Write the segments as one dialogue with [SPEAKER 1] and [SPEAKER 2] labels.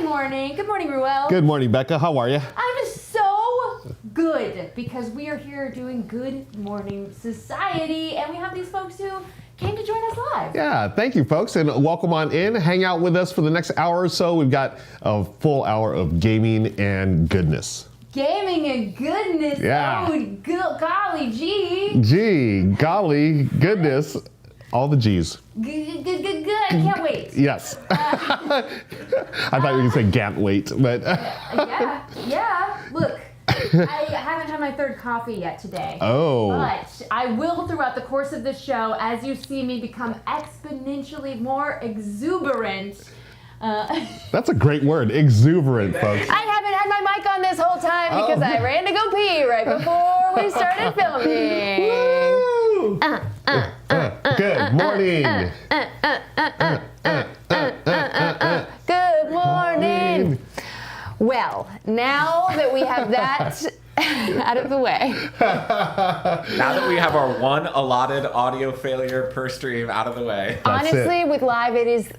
[SPEAKER 1] Good morning. Good morning, Ruel.
[SPEAKER 2] Good morning, Becca. How are you?
[SPEAKER 1] I'm so good because we are here doing Good Morning Society, and we have these folks who came to join us live.
[SPEAKER 2] Yeah, thank you, folks, and welcome on in. Hang out with us for the next hour or so. We've got a full hour of gaming and goodness.
[SPEAKER 1] Gaming and goodness.
[SPEAKER 2] Yeah.
[SPEAKER 1] Oh, golly gee.
[SPEAKER 2] Gee, golly, goodness. All the G's.
[SPEAKER 1] Good. Can't wait.
[SPEAKER 2] Yes. I thought you were going to say can't wait, but.
[SPEAKER 1] Yeah. Look, I haven't had my third coffee yet today.
[SPEAKER 2] Oh.
[SPEAKER 1] But I will throughout the course of the show as you see me become exponentially more exuberant.
[SPEAKER 2] That's a great word, exuberant, folks.
[SPEAKER 1] I haven't had my mic on this whole time because I ran to go pee right before we started filming.
[SPEAKER 2] Woo! Good morning.
[SPEAKER 1] Good morning. Well, now that we have that out of the way.
[SPEAKER 3] Now that we have our one allotted audio failure per stream out of the way.
[SPEAKER 1] Honestly, with live, it is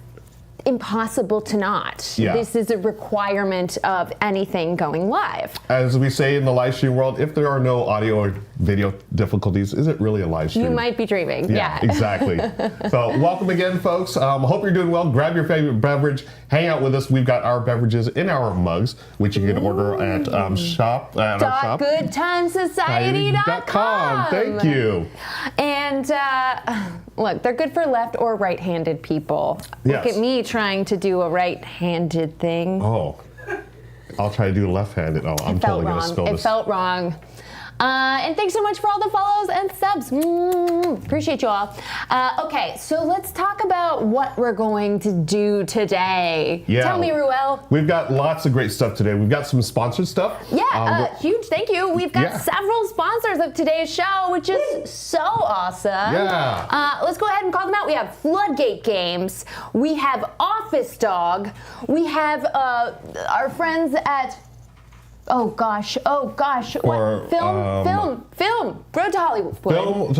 [SPEAKER 1] impossible to not.
[SPEAKER 2] Yeah.
[SPEAKER 1] This is a requirement of anything going live.
[SPEAKER 2] As we say in the live stream world, if there are no audio or video difficulties, is it really a live stream?
[SPEAKER 1] You might be dreaming.
[SPEAKER 2] Yeah. Exactly. So welcome again, folks. Hope you're doing well. Grab your favorite beverage. Hang out with us. We've got our beverages in our mugs, which you can order at our shop.
[SPEAKER 1] GoodTimesSociety.com.
[SPEAKER 2] Thank you.
[SPEAKER 1] And look, they're good for left or right-handed people.
[SPEAKER 2] Yes.
[SPEAKER 1] Look at me trying to do a right-handed thing.
[SPEAKER 2] Oh, I'll try to do left-handed. Oh, I'm totally going to spill this.
[SPEAKER 1] It felt wrong. And thanks so much for all the follows and subs. Appreciate you all. Okay, so let's talk about what we're going to do today.
[SPEAKER 2] Yeah.
[SPEAKER 1] Tell me, Ruel.
[SPEAKER 2] We've got lots of great stuff today. We've got some sponsored stuff.
[SPEAKER 1] Yeah, huge thank you. We've got
[SPEAKER 2] Yeah.
[SPEAKER 1] several sponsors of today's show, which is so awesome.
[SPEAKER 2] Yeah.
[SPEAKER 1] Let's go ahead and call them out. We have Floodgate Games. We have Office Dog. We have our friends at Oh gosh.
[SPEAKER 2] Or,
[SPEAKER 1] Film. Road to Hollywood.
[SPEAKER 2] Road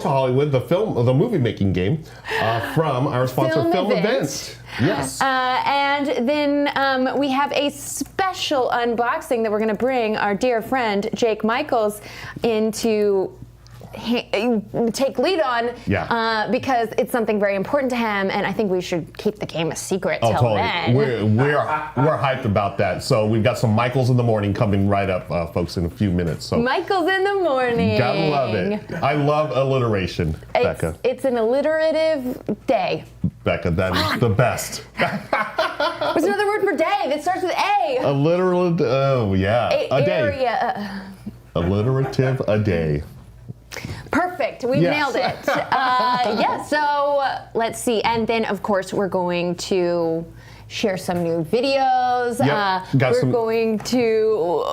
[SPEAKER 2] to Hollywood, the movie making game from our sponsor Film Event. Yes.
[SPEAKER 1] And then we have a special unboxing that we're going to bring our dear friend Jake Michaels in to take lead on, because it's something very important to him, and I think we should keep the game a secret till then.
[SPEAKER 2] We're hyped about that. So we've got some Michaels in the morning coming right up, folks, in a few minutes. So
[SPEAKER 1] Michaels in the morning.
[SPEAKER 2] Gotta love it. I love alliteration, Becca.
[SPEAKER 1] It's an alliterative day.
[SPEAKER 2] Becca, that is the best.
[SPEAKER 1] What's another word for day that starts with A?
[SPEAKER 2] Alliterative, a day. Alliterative a day.
[SPEAKER 1] Perfect. We've nailed it. So let's see. And then, of course, we're going to share some new videos. We're going to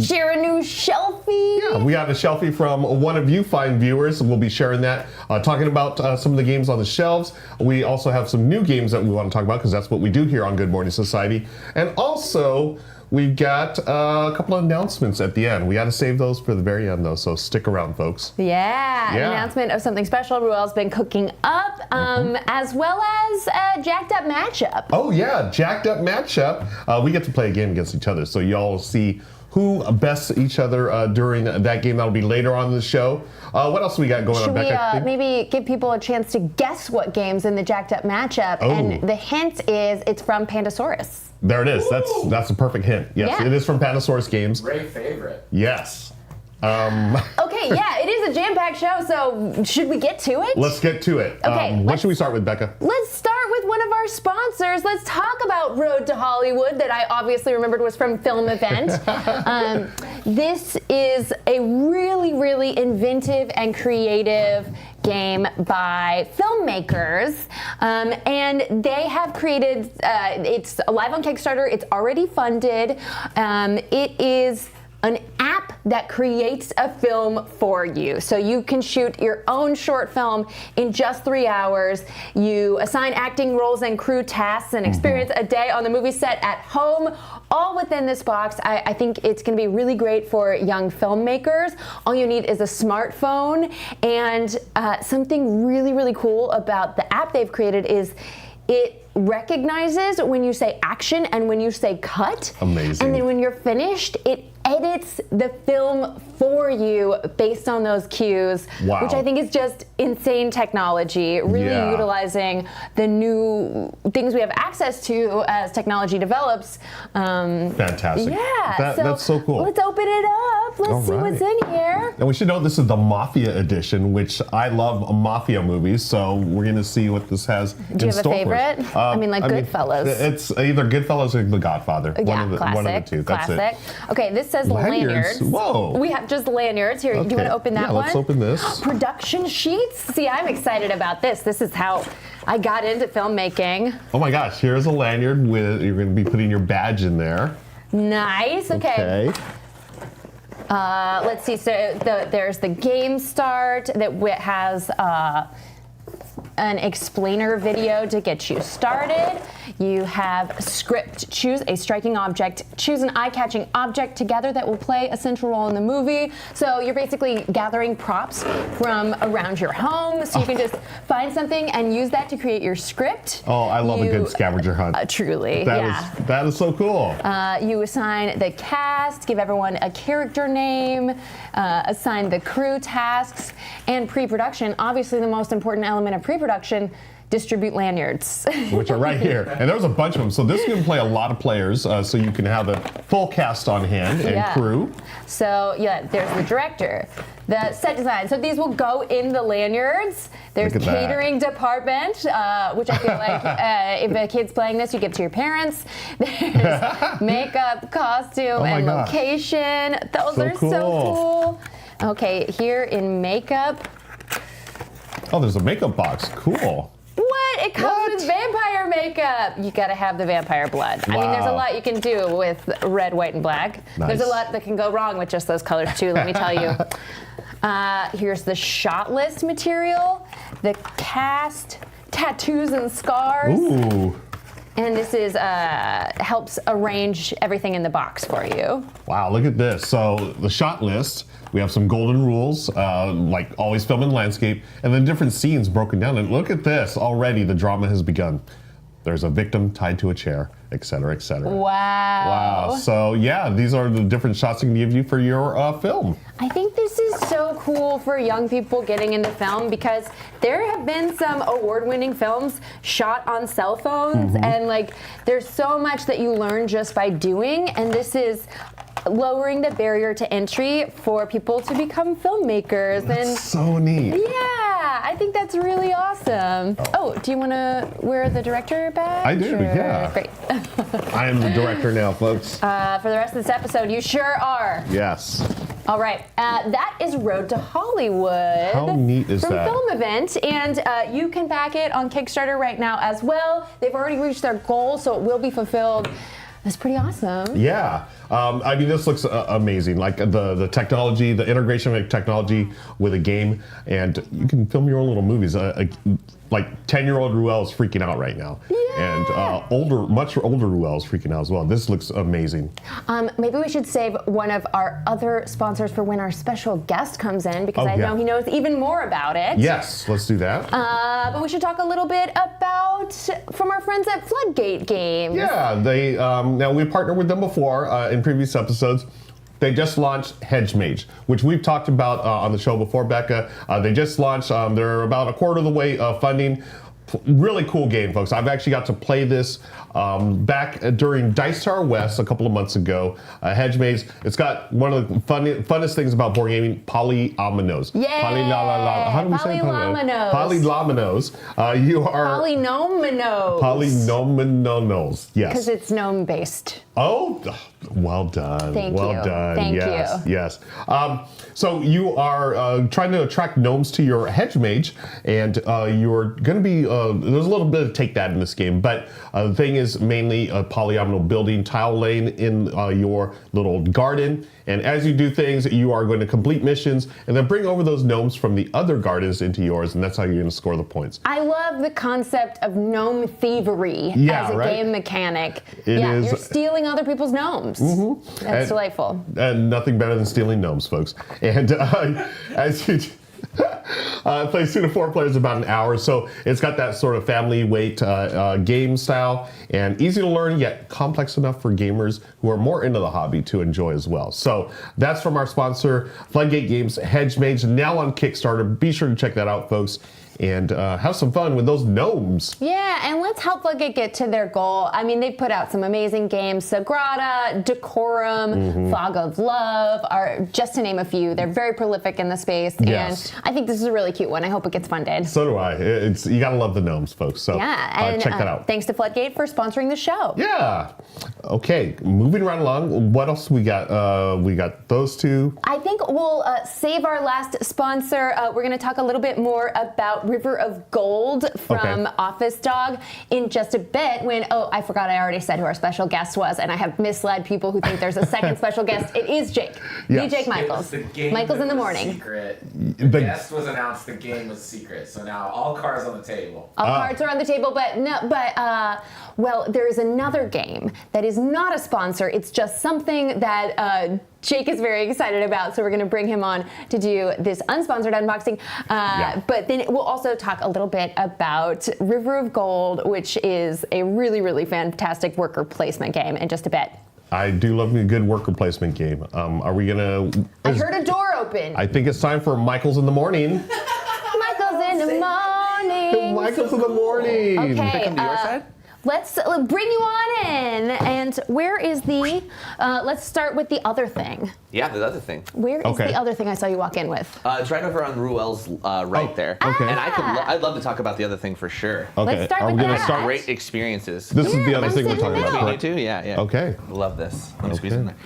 [SPEAKER 1] share a new shelfie.
[SPEAKER 2] Yeah, we have a shelfie from one of you fine viewers. We'll be sharing that, talking about some of the games on the shelves. We also have some new games that we want to talk about because that's what we do here on Good Morning Society. And also, we've got a couple of announcements at the end. We got to save those for the very end, though, so stick around, folks.
[SPEAKER 1] An announcement of something special Ruel's been cooking up, as well as a jacked up matchup.
[SPEAKER 2] Oh, yeah, jacked up matchup. We get to play a game against each other, so y'all see who bests each other during that game. That'll be later on in the show. What else we got going on, Becca?
[SPEAKER 1] Should we maybe give people a chance to guess what game's in the jacked up matchup? Oh. And the hint is it's from Pandasaurus.
[SPEAKER 2] There it is. That's a perfect hint. Yes, it is from Pandasaurus Games.
[SPEAKER 3] Great favorite.
[SPEAKER 2] Yes.
[SPEAKER 1] Okay, it is a jam-packed show, so should we get to it?
[SPEAKER 2] Let's get to it.
[SPEAKER 1] Okay,
[SPEAKER 2] what should we start with, Becca?
[SPEAKER 1] Let's start with one of our sponsors. Let's talk about Road to Hollywood that I obviously remembered was from Film Event. This is a really, really inventive and creative game by filmmakers, and they have created, it's live on Kickstarter, it's already funded. It is an app that creates a film for you. So you can shoot your own short film in just 3 hours. You assign acting roles and crew tasks and experience a day on the movie set at home, all within this box. I think it's gonna be really great for young filmmakers. All you need is a smartphone, and something really, really cool about the app they've created is it recognizes when you say action and when you say cut.
[SPEAKER 2] Amazing.
[SPEAKER 1] And then when you're finished, it edits the film for you based on those cues,
[SPEAKER 2] Wow.
[SPEAKER 1] which I think is just insane technology, really
[SPEAKER 2] Yeah.
[SPEAKER 1] utilizing the new things we have access to as technology develops.
[SPEAKER 2] Fantastic.
[SPEAKER 1] Yeah.
[SPEAKER 2] That's so cool.
[SPEAKER 1] Let's open it up. Let's see what's in here.
[SPEAKER 2] And we should know this is the Mafia edition, which I love Mafia movies, so we're going to see what this has
[SPEAKER 1] Do you have a
[SPEAKER 2] store for
[SPEAKER 1] favorite?
[SPEAKER 2] us.
[SPEAKER 1] I mean, like Goodfellas.
[SPEAKER 2] It's either Goodfellas or The Godfather.
[SPEAKER 1] Yeah, classic.
[SPEAKER 2] One of the two. That's
[SPEAKER 1] classic. Okay, this says
[SPEAKER 2] Lanyards.
[SPEAKER 1] lanyards.
[SPEAKER 2] Whoa.
[SPEAKER 1] We have just lanyards. Here, do you want to open that one?
[SPEAKER 2] Let's open this.
[SPEAKER 1] Production sheets. See, I'm excited about this. This is how I got into filmmaking.
[SPEAKER 2] Oh my gosh, here's a lanyard with, you're going to be putting your badge in there.
[SPEAKER 1] Nice. Okay. Let's see. So there's the game start that has an explainer video to get you started. You have script. Choose a striking object. Choose an eye-catching object together that will play a central role in the movie. So you're basically gathering props from around your home. So you can just find something and use that to create your script.
[SPEAKER 2] Oh, I love a good scavenger hunt.
[SPEAKER 1] Truly,
[SPEAKER 2] That is so cool.
[SPEAKER 1] You assign the cast, give everyone a character name, assign the crew tasks, and pre-production. Obviously, the most important element of pre-production, distribute lanyards.
[SPEAKER 2] Which are right here. And there's a bunch of them. So this is going to play a lot of players, so you can have a full cast on hand and crew.
[SPEAKER 1] So yeah, there's the director, the set design. So these will go in the lanyards. There's catering department, which I feel like if a kid's playing this, you give to your parents. There's makeup, costume, and location. Those are so cool. Okay, here in makeup.
[SPEAKER 2] Oh, there's a makeup box. Cool.
[SPEAKER 1] What? It comes with vampire makeup. You gotta have the vampire blood.
[SPEAKER 2] Wow.
[SPEAKER 1] I mean, there's a lot you can do with red, white, and black.
[SPEAKER 2] Nice.
[SPEAKER 1] There's a lot that can go wrong with just those colors too, let me tell you. Here's the shot list material, the cast, tattoos and scars.
[SPEAKER 2] Ooh.
[SPEAKER 1] And this is helps arrange everything in the box for you.
[SPEAKER 2] Wow, look at this. So the shot list, we have some golden rules, like always film in landscape, and then different scenes broken down. And look at this, already the drama has begun. There's a victim tied to a chair, etc., etc.
[SPEAKER 1] Wow.
[SPEAKER 2] Wow. So yeah, these are the different shots it can give you for your film.
[SPEAKER 1] I think this is so cool for young people getting into film because there have been some award-winning films shot on cell phones, and like there's so much that you learn just by doing, and this is lowering the barrier to entry for people to become filmmakers.
[SPEAKER 2] That's so neat.
[SPEAKER 1] Yeah, I think that's really awesome. Oh, do you want to wear the director badge?
[SPEAKER 2] I do, yeah.
[SPEAKER 1] Great.
[SPEAKER 2] I am the director now, folks.
[SPEAKER 1] For the rest of this episode, you sure are.
[SPEAKER 2] Yes.
[SPEAKER 1] All right, that is Road to Hollywood.
[SPEAKER 2] How neat is
[SPEAKER 1] from
[SPEAKER 2] that?
[SPEAKER 1] Film Event, and you can back it on Kickstarter right now as well. They've already reached their goal, so it will be fulfilled. That's pretty awesome.
[SPEAKER 2] Yeah. I mean, this looks amazing. Like the technology, the integration of technology with a game, and you can film your own little movies. Like 10-year-old Ruel is freaking out right now.
[SPEAKER 1] Yeah.
[SPEAKER 2] And much older Ruel is freaking out as well. This looks amazing.
[SPEAKER 1] Maybe we should save one of our other sponsors for when our special guest comes in, because I know he knows even more about it.
[SPEAKER 2] Yes, let's do that.
[SPEAKER 1] But we should talk a little bit about from our friends at Floodgate Games.
[SPEAKER 2] Yeah, they now we partnered with them before in previous episodes. They just launched Hedge Mage, which we've talked about on the show before, Becca. They just launched. They're about a quarter of the way funding. Really cool game, folks. I've actually got to play this back during Dice Tower West a couple of months ago. Hedge Maze. It's got one of the funnest things about board gaming: polyominoes.
[SPEAKER 1] Yay!
[SPEAKER 2] How do we say
[SPEAKER 1] Polyominoes.
[SPEAKER 2] Polyominoes. You are
[SPEAKER 1] Polynominos.
[SPEAKER 2] Polynominos. Yes.
[SPEAKER 1] Because it's gnome based.
[SPEAKER 2] Oh, well done.
[SPEAKER 1] Thank
[SPEAKER 2] well
[SPEAKER 1] you.
[SPEAKER 2] done.
[SPEAKER 1] Thank
[SPEAKER 2] yes,
[SPEAKER 1] you.
[SPEAKER 2] Yes. So you are trying to attract gnomes to your hedge mage, and you're going to be. There's a little bit of take that in this game, but the thing is mainly a polyomino building, tile laying in your little garden. And as you do things, you are going to complete missions and then bring over those gnomes from the other gardens into yours, and that's how you're going to score the points.
[SPEAKER 1] I love the concept of gnome thievery as a game mechanic.
[SPEAKER 2] It is.
[SPEAKER 1] You're stealing other people's gnomes. That's delightful.
[SPEAKER 2] And nothing better than stealing gnomes, folks. And as you... It plays 2 to 4 players, about an hour. So it's got that sort of family weight game style, and easy to learn yet complex enough for gamers who are more into the hobby to enjoy as well. So that's from our sponsor, Floodgate Games, Hedge Mage, now on Kickstarter. Be sure to check that out, folks, and have some fun with those gnomes.
[SPEAKER 1] Yeah, and let's help Floodgate get to their goal. I mean, they've put out some amazing games. Sagrada, Decorum, Fog of Love, are just to name a few. They're very prolific in the space,
[SPEAKER 2] Yes.
[SPEAKER 1] and I think this is a really cute one. I hope it gets funded.
[SPEAKER 2] So do I. You gotta love the gnomes, folks. So
[SPEAKER 1] Yeah, and
[SPEAKER 2] check that out.
[SPEAKER 1] Thanks to Floodgate for sponsoring the show.
[SPEAKER 2] Yeah. Okay, moving right along. What else we got? We got those two.
[SPEAKER 1] I think we'll save our last sponsor. We're going to talk a little bit more about River of Gold from Office Dog in just a bit. I forgot I already said who our special guest was, and I have misled people who think there's a second special guest. It is Jake.
[SPEAKER 2] Yes.
[SPEAKER 1] Jake Michaels. Michaels in the morning.
[SPEAKER 3] Secret. The guest was announced. The game was secret. So now all cards on the table.
[SPEAKER 1] All cards are on the table, well, there is another game that is not a sponsor. It's just something that Jake is very excited about, so we're going to bring him on to do this unsponsored unboxing. But then we'll also talk a little bit about River of Gold, which is a really, really fantastic worker placement game in just a bit.
[SPEAKER 2] I do love me a good worker placement game. Are we gonna?
[SPEAKER 1] I heard a door open.
[SPEAKER 2] I think it's time for Michaels in the morning.
[SPEAKER 1] Michaels in the morning.
[SPEAKER 2] Michaels in the morning.
[SPEAKER 1] Okay. Let's bring you on in. And where is the, let's start with the other thing.
[SPEAKER 4] Yeah, the other thing.
[SPEAKER 1] Where is the other thing I saw you walk in with?
[SPEAKER 4] It's right over on Ruel's right there.
[SPEAKER 2] Okay.
[SPEAKER 4] And I'd love to talk about the other thing for sure.
[SPEAKER 2] Okay.
[SPEAKER 1] Let's start
[SPEAKER 2] Are we
[SPEAKER 1] with
[SPEAKER 2] gonna
[SPEAKER 1] that.
[SPEAKER 2] start?
[SPEAKER 4] Great experiences.
[SPEAKER 2] This is the other
[SPEAKER 1] let's
[SPEAKER 2] thing we're
[SPEAKER 1] sit in
[SPEAKER 2] talking
[SPEAKER 1] the
[SPEAKER 2] about.
[SPEAKER 1] middle.
[SPEAKER 4] You
[SPEAKER 2] Correct?
[SPEAKER 4] too? Yeah.
[SPEAKER 2] Okay.
[SPEAKER 4] Love this. Let me squeeze in there.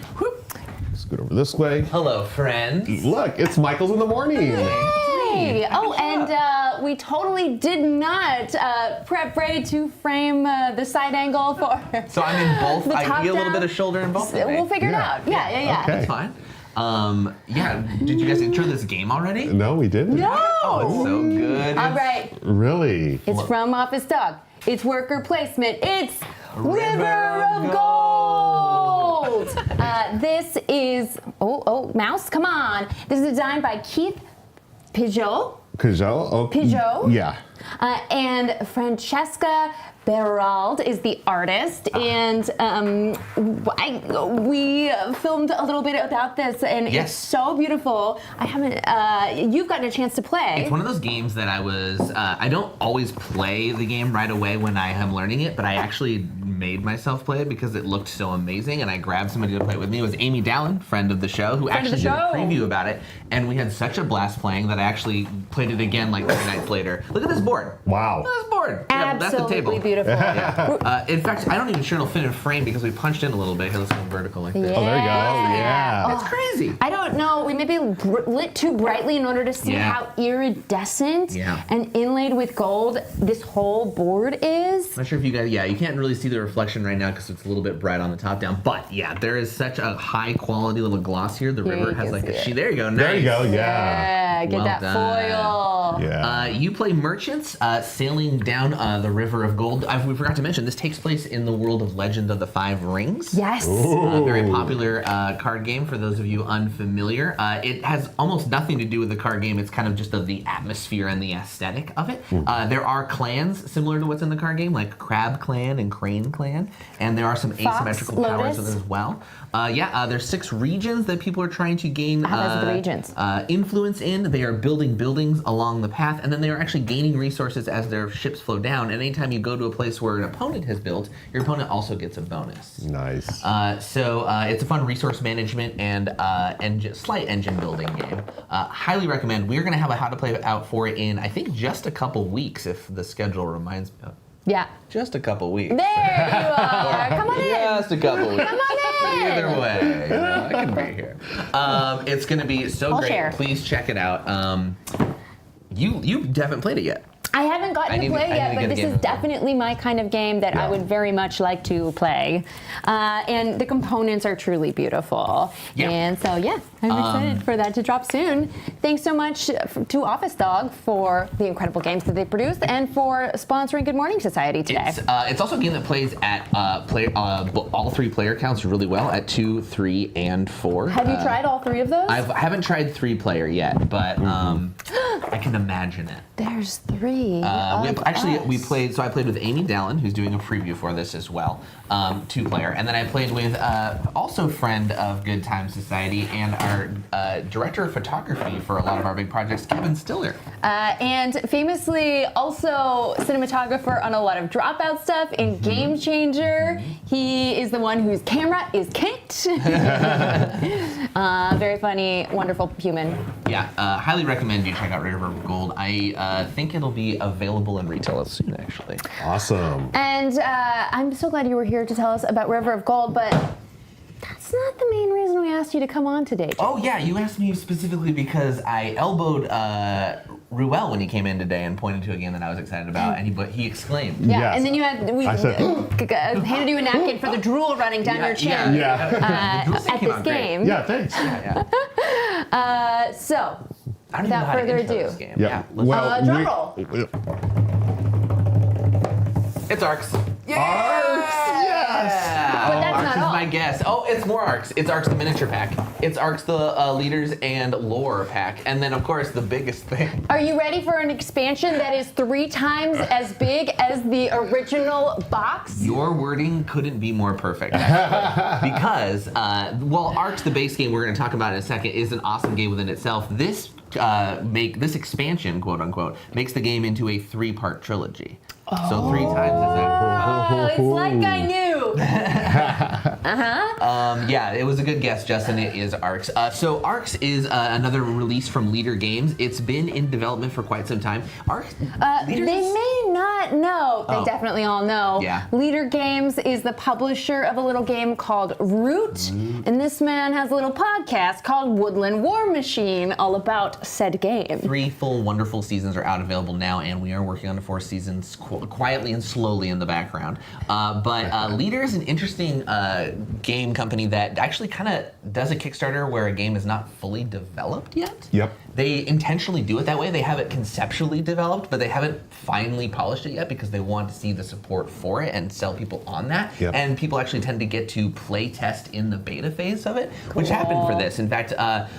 [SPEAKER 2] Scoot over this way.
[SPEAKER 4] Hello, friends.
[SPEAKER 2] Look, it's Michaels in the morning.
[SPEAKER 1] Hey! Oh, and we totally did not prep Ray to frame the side angle for.
[SPEAKER 4] So I'm in both.
[SPEAKER 1] The
[SPEAKER 4] I
[SPEAKER 1] top
[SPEAKER 4] get a little
[SPEAKER 1] down.
[SPEAKER 4] bit of shoulder in both. of me.
[SPEAKER 1] We'll figure it out. Yeah.
[SPEAKER 2] Okay.
[SPEAKER 4] That's fine. Did you guys intro this game already?
[SPEAKER 2] No, we didn't.
[SPEAKER 1] No!
[SPEAKER 4] Oh, it's so good.
[SPEAKER 1] All right.
[SPEAKER 2] Really?
[SPEAKER 1] It's from Office Dog. It's worker placement. It's River of Gold. This is mouse. Come on. This is designed by Keith Pijot.
[SPEAKER 2] Peugeot? Oh,
[SPEAKER 1] Peugeot?
[SPEAKER 2] Yeah.
[SPEAKER 1] And Francesca Berald is the artist, and we filmed a little bit about this, and
[SPEAKER 4] Yes.
[SPEAKER 1] it's so beautiful. I haven't. You've gotten a chance to play.
[SPEAKER 4] It's one of those games that I don't always play the game right away when I am learning it, but I actually made myself play it because it looked so amazing, and I grabbed somebody to play it with me. It was Amy Dallin, friend of the show, who
[SPEAKER 1] Friend of
[SPEAKER 4] actually
[SPEAKER 1] the
[SPEAKER 4] did a
[SPEAKER 1] show.
[SPEAKER 4] preview about it, and we had such a blast playing that I actually played it again like 3 nights later. Look at this board.
[SPEAKER 2] Wow.
[SPEAKER 4] Look at this board. Yeah, that's the table.
[SPEAKER 1] Absolutely beautiful.
[SPEAKER 4] In fact, I don't even sure it'll fit in frame because we punched in a little bit. Here, let's go vertical like this.
[SPEAKER 2] Oh, there you go. Yeah.
[SPEAKER 4] It's crazy.
[SPEAKER 1] I don't know. We maybe lit too brightly in order to see
[SPEAKER 4] Yeah.
[SPEAKER 1] how iridescent
[SPEAKER 4] Yeah.
[SPEAKER 1] and inlaid with gold this whole board is.
[SPEAKER 4] Not sure if you guys, you can't really see the reflection right now because it's a little bit bright on the top down. But yeah, there is such a high quality little gloss here. The river
[SPEAKER 1] you
[SPEAKER 4] has
[SPEAKER 1] can
[SPEAKER 4] like
[SPEAKER 1] see
[SPEAKER 4] a
[SPEAKER 1] it.
[SPEAKER 4] sheet. There you go. Nice.
[SPEAKER 2] There you go. Yeah.
[SPEAKER 1] Yeah, get
[SPEAKER 4] Well
[SPEAKER 1] that
[SPEAKER 4] done.
[SPEAKER 1] foil.
[SPEAKER 2] Yeah.
[SPEAKER 4] You play merchants sailing down the River of Gold. We forgot to mention this takes place in the world of Legend of the Five Rings.
[SPEAKER 1] Yes.
[SPEAKER 4] Very popular card game for those of you unfamiliar. It has almost nothing to do with the card game. It's kind of just of the atmosphere and the aesthetic of it. There are clans similar to what's in the card game, like Crab Clan and Crane Clan, and there are some asymmetrical powers
[SPEAKER 1] Lotus.
[SPEAKER 4] with it as well. There's 6 regions that people are trying to gain
[SPEAKER 1] How does the regions?
[SPEAKER 4] influence in. They are building buildings along the path, and then they are actually gaining resources as their ships flow down. And anytime you go to a place where an opponent has built, your opponent also gets a bonus.
[SPEAKER 2] Nice.
[SPEAKER 4] It's a fun resource management and slight engine building game. Highly recommend. We're going to have a how to play out for it in, I think, just a couple weeks if the schedule reminds me of.
[SPEAKER 1] Yeah.
[SPEAKER 4] Just a couple weeks.
[SPEAKER 1] There you are. Come on in.
[SPEAKER 4] Just a couple weeks.
[SPEAKER 1] Come on in.
[SPEAKER 4] Either way, I can be here. It's going to be so
[SPEAKER 1] I'll
[SPEAKER 4] great.
[SPEAKER 1] share.
[SPEAKER 4] Please check it out. You haven't played it yet.
[SPEAKER 1] I haven't gotten to play it yet, but this is definitely my kind of game that I would very much like to play. And the components are truly beautiful.
[SPEAKER 4] Yeah.
[SPEAKER 1] And so, I'm excited for that to drop soon. Thanks so much to Office Dog for the incredible games that they produce and for sponsoring Good Morning Society today.
[SPEAKER 4] It's also a game that plays at all 3 player counts really well at 2, 3, and 4.
[SPEAKER 1] Have you tried all 3 of those?
[SPEAKER 4] I haven't tried 3 player yet, but I can imagine it.
[SPEAKER 1] There's 3.
[SPEAKER 4] We played. So I played with Amy Dallin, who's doing a preview for this as well, 2-player, and then I played with also friend of Good Time Society and our director of photography for a lot of our big projects, Kevin Stiller,
[SPEAKER 1] and famously also cinematographer on a lot of Dropout stuff in Game Changer. He is the one whose camera is kicked. Very funny, wonderful human.
[SPEAKER 4] Yeah, highly recommend you check out River of Gold. I think it'll be available in retail soon, actually.
[SPEAKER 2] Awesome.
[SPEAKER 1] And I'm so glad you were here to tell us about River of Gold, but that's not the main reason we asked you to come on today, Jake.
[SPEAKER 4] Oh yeah, you asked me specifically because I elbowed Ruel when he came in today and pointed to a game that I was excited about, and he exclaimed.
[SPEAKER 1] Yeah,
[SPEAKER 2] Yes.
[SPEAKER 1] and then we handed you a napkin for the drool running down your chin at this game.
[SPEAKER 2] Yeah, thanks.
[SPEAKER 1] So,
[SPEAKER 4] I don't even know
[SPEAKER 1] without
[SPEAKER 4] how to
[SPEAKER 1] further
[SPEAKER 4] intro
[SPEAKER 1] ado,
[SPEAKER 4] this game.
[SPEAKER 2] Yeah.
[SPEAKER 4] Let's-
[SPEAKER 1] drum roll.
[SPEAKER 4] It's Arcs.
[SPEAKER 2] Yes.
[SPEAKER 1] But that's
[SPEAKER 4] Arcs
[SPEAKER 1] not
[SPEAKER 4] is
[SPEAKER 1] all.
[SPEAKER 4] my guess. Oh, it's more Arcs. It's Arcs the miniature pack. It's Arcs the leaders and lore pack, and then of course the biggest thing.
[SPEAKER 1] Are you ready for an expansion that is 3 times as big as the original box?
[SPEAKER 4] Your wording couldn't be more perfect, actually. Because, Arcs, the base game we're going to talk about in a second, is an awesome game within itself. This expansion, quote unquote, makes the game into a 3-part trilogy. So 3 times as that.
[SPEAKER 1] Oh, it's like I knew.
[SPEAKER 4] Yeah, it was a good guess, Justin. It is Arcs. So Arcs is another release from Leader Games. It's been in development for quite some time. Arcs.
[SPEAKER 1] They may not know. They
[SPEAKER 4] Oh.
[SPEAKER 1] definitely all know.
[SPEAKER 4] Yeah.
[SPEAKER 1] Leader Games is the publisher of a little game called Root, and this man has a little podcast called Woodland War Machine, all about said game.
[SPEAKER 4] 3 full wonderful seasons are out available now, and we are working on the 4th seasons quietly and slowly in the background. But Leader is an interesting game company that actually kind of does a Kickstarter where a game is not fully developed yet.
[SPEAKER 2] Yep.
[SPEAKER 4] They intentionally do it that way. They have it conceptually developed, but they haven't finally polished it yet because they want to see the support for it and sell people on that.
[SPEAKER 2] Yep.
[SPEAKER 4] And people actually tend to get to play test in the beta phase of it, which happened for this. In fact,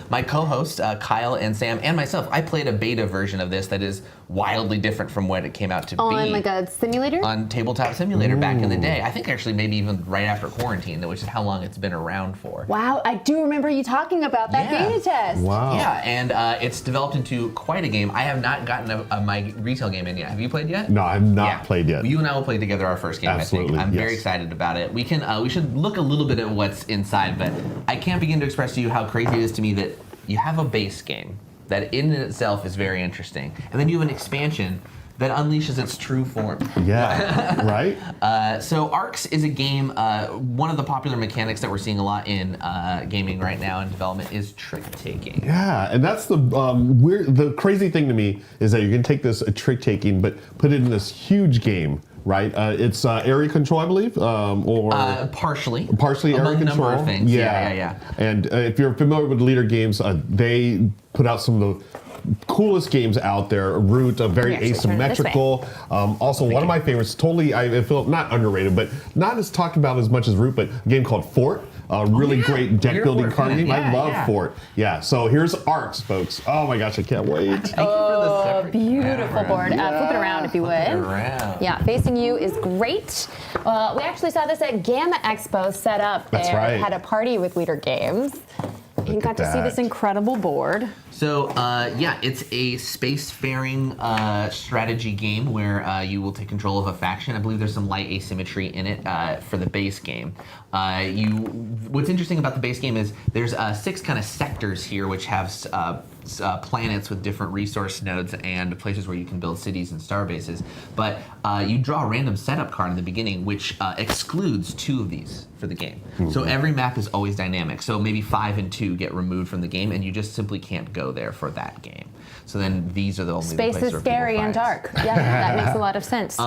[SPEAKER 4] my co-hosts, Kyle and Sam, and myself, I played a beta version of this that is wildly different from what it came out to be.
[SPEAKER 1] On like a simulator?
[SPEAKER 4] On Tabletop Simulator back in the day. I think actually maybe even right after quarantine, which is how long it's been around for.
[SPEAKER 1] Wow, I do remember you talking about that
[SPEAKER 4] Yeah.
[SPEAKER 1] beta test.
[SPEAKER 2] Wow.
[SPEAKER 4] Yeah, and it's developed into quite a game. I have not gotten my retail game in yet. Have you played yet?
[SPEAKER 2] No, I've not played yet.
[SPEAKER 4] You and I will play together our first game,
[SPEAKER 2] Absolutely,
[SPEAKER 4] I think. I'm very
[SPEAKER 2] yes.
[SPEAKER 4] excited about it. We should look a little bit at what's inside, but I can't begin to express to you how crazy it is to me that you have a base game that in itself is very interesting, and then you have an expansion that unleashes its true form.
[SPEAKER 2] Yeah, right?
[SPEAKER 4] So Arcs is a game, one of the popular mechanics that we're seeing a lot in gaming right now in development is trick-taking.
[SPEAKER 2] Yeah, and that's the the crazy thing to me is that you can take this trick-taking, but put it in this huge game, right? It's area control, I believe, or
[SPEAKER 4] Partially
[SPEAKER 2] partially area
[SPEAKER 4] among a
[SPEAKER 2] control.
[SPEAKER 4] number of things. Yeah.
[SPEAKER 2] And if you're familiar with Leader Games, they put out some of the coolest games out there. Root, very
[SPEAKER 1] actually turn it this way.
[SPEAKER 2] asymmetrical. Also, one of my favorites, totally, I feel not underrated, but not as talked about as much as Root, but a game called Fort. A really great deck building
[SPEAKER 4] Fort
[SPEAKER 2] card
[SPEAKER 4] fan.
[SPEAKER 2] game. I
[SPEAKER 4] Yeah,
[SPEAKER 2] love
[SPEAKER 4] yeah.
[SPEAKER 2] Fort. Yeah, so here's Arcs, folks. Oh my gosh, I can't wait.
[SPEAKER 4] Thank you for the separate
[SPEAKER 1] Beautiful
[SPEAKER 4] camera.
[SPEAKER 1] board. Flip it around if you would.
[SPEAKER 4] Around.
[SPEAKER 1] Yeah, facing you is great. We actually saw this at Gamma Expo set up there.
[SPEAKER 2] That's right.
[SPEAKER 1] Had a party with Leader Games. You
[SPEAKER 2] Look
[SPEAKER 1] got
[SPEAKER 2] at
[SPEAKER 1] to see this
[SPEAKER 2] that.
[SPEAKER 1] incredible board.
[SPEAKER 4] So, it's a spacefaring strategy game where you will take control of a faction. I believe there's some light asymmetry in it for the base game. What's interesting about the base game is there's 6 kind of sectors here, which have planets with different resource nodes and places where you can build cities and star bases. But you draw a random setup card in the beginning, which excludes 2 of these for the game. So every map is always dynamic. So maybe 5 and 2 get removed from the game, and you just simply can't go there for that game. So then these are the only
[SPEAKER 1] Space
[SPEAKER 4] places
[SPEAKER 1] is
[SPEAKER 4] where people
[SPEAKER 1] scary and
[SPEAKER 4] fight.
[SPEAKER 1] dark. Yeah, that makes a lot of sense.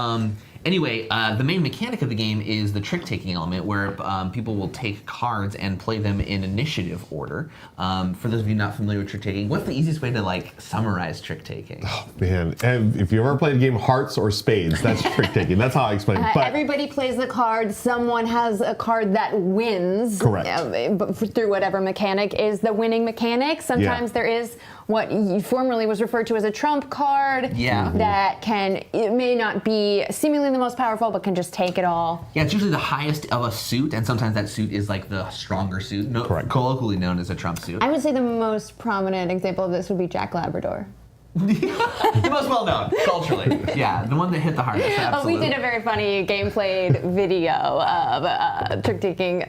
[SPEAKER 4] Anyway, the main mechanic of the game is the trick-taking element, where people will take cards and play them in initiative order. For those of you not familiar with trick-taking, what's the easiest way to like summarize trick-taking?
[SPEAKER 2] Oh, man, and if you ever played a game Hearts or Spades, that's trick-taking. That's how I explain it. But
[SPEAKER 1] Everybody plays the card. Someone has a card that wins.
[SPEAKER 2] Correct.
[SPEAKER 1] Through whatever mechanic is the winning mechanic. Sometimes there is what formerly was referred to as a trump card.
[SPEAKER 4] Yeah.
[SPEAKER 1] That it may not be seemingly the most powerful, but can just take it all.
[SPEAKER 4] Yeah, it's usually the highest of a suit, and sometimes that suit is like the stronger suit, colloquially known as a trump suit.
[SPEAKER 1] I would say the most prominent example of this would be Jack Labrador.
[SPEAKER 4] The most well-known, culturally. Yeah, the one that hit the hardest, absolutely.
[SPEAKER 1] We did a very funny game played video of trick-taking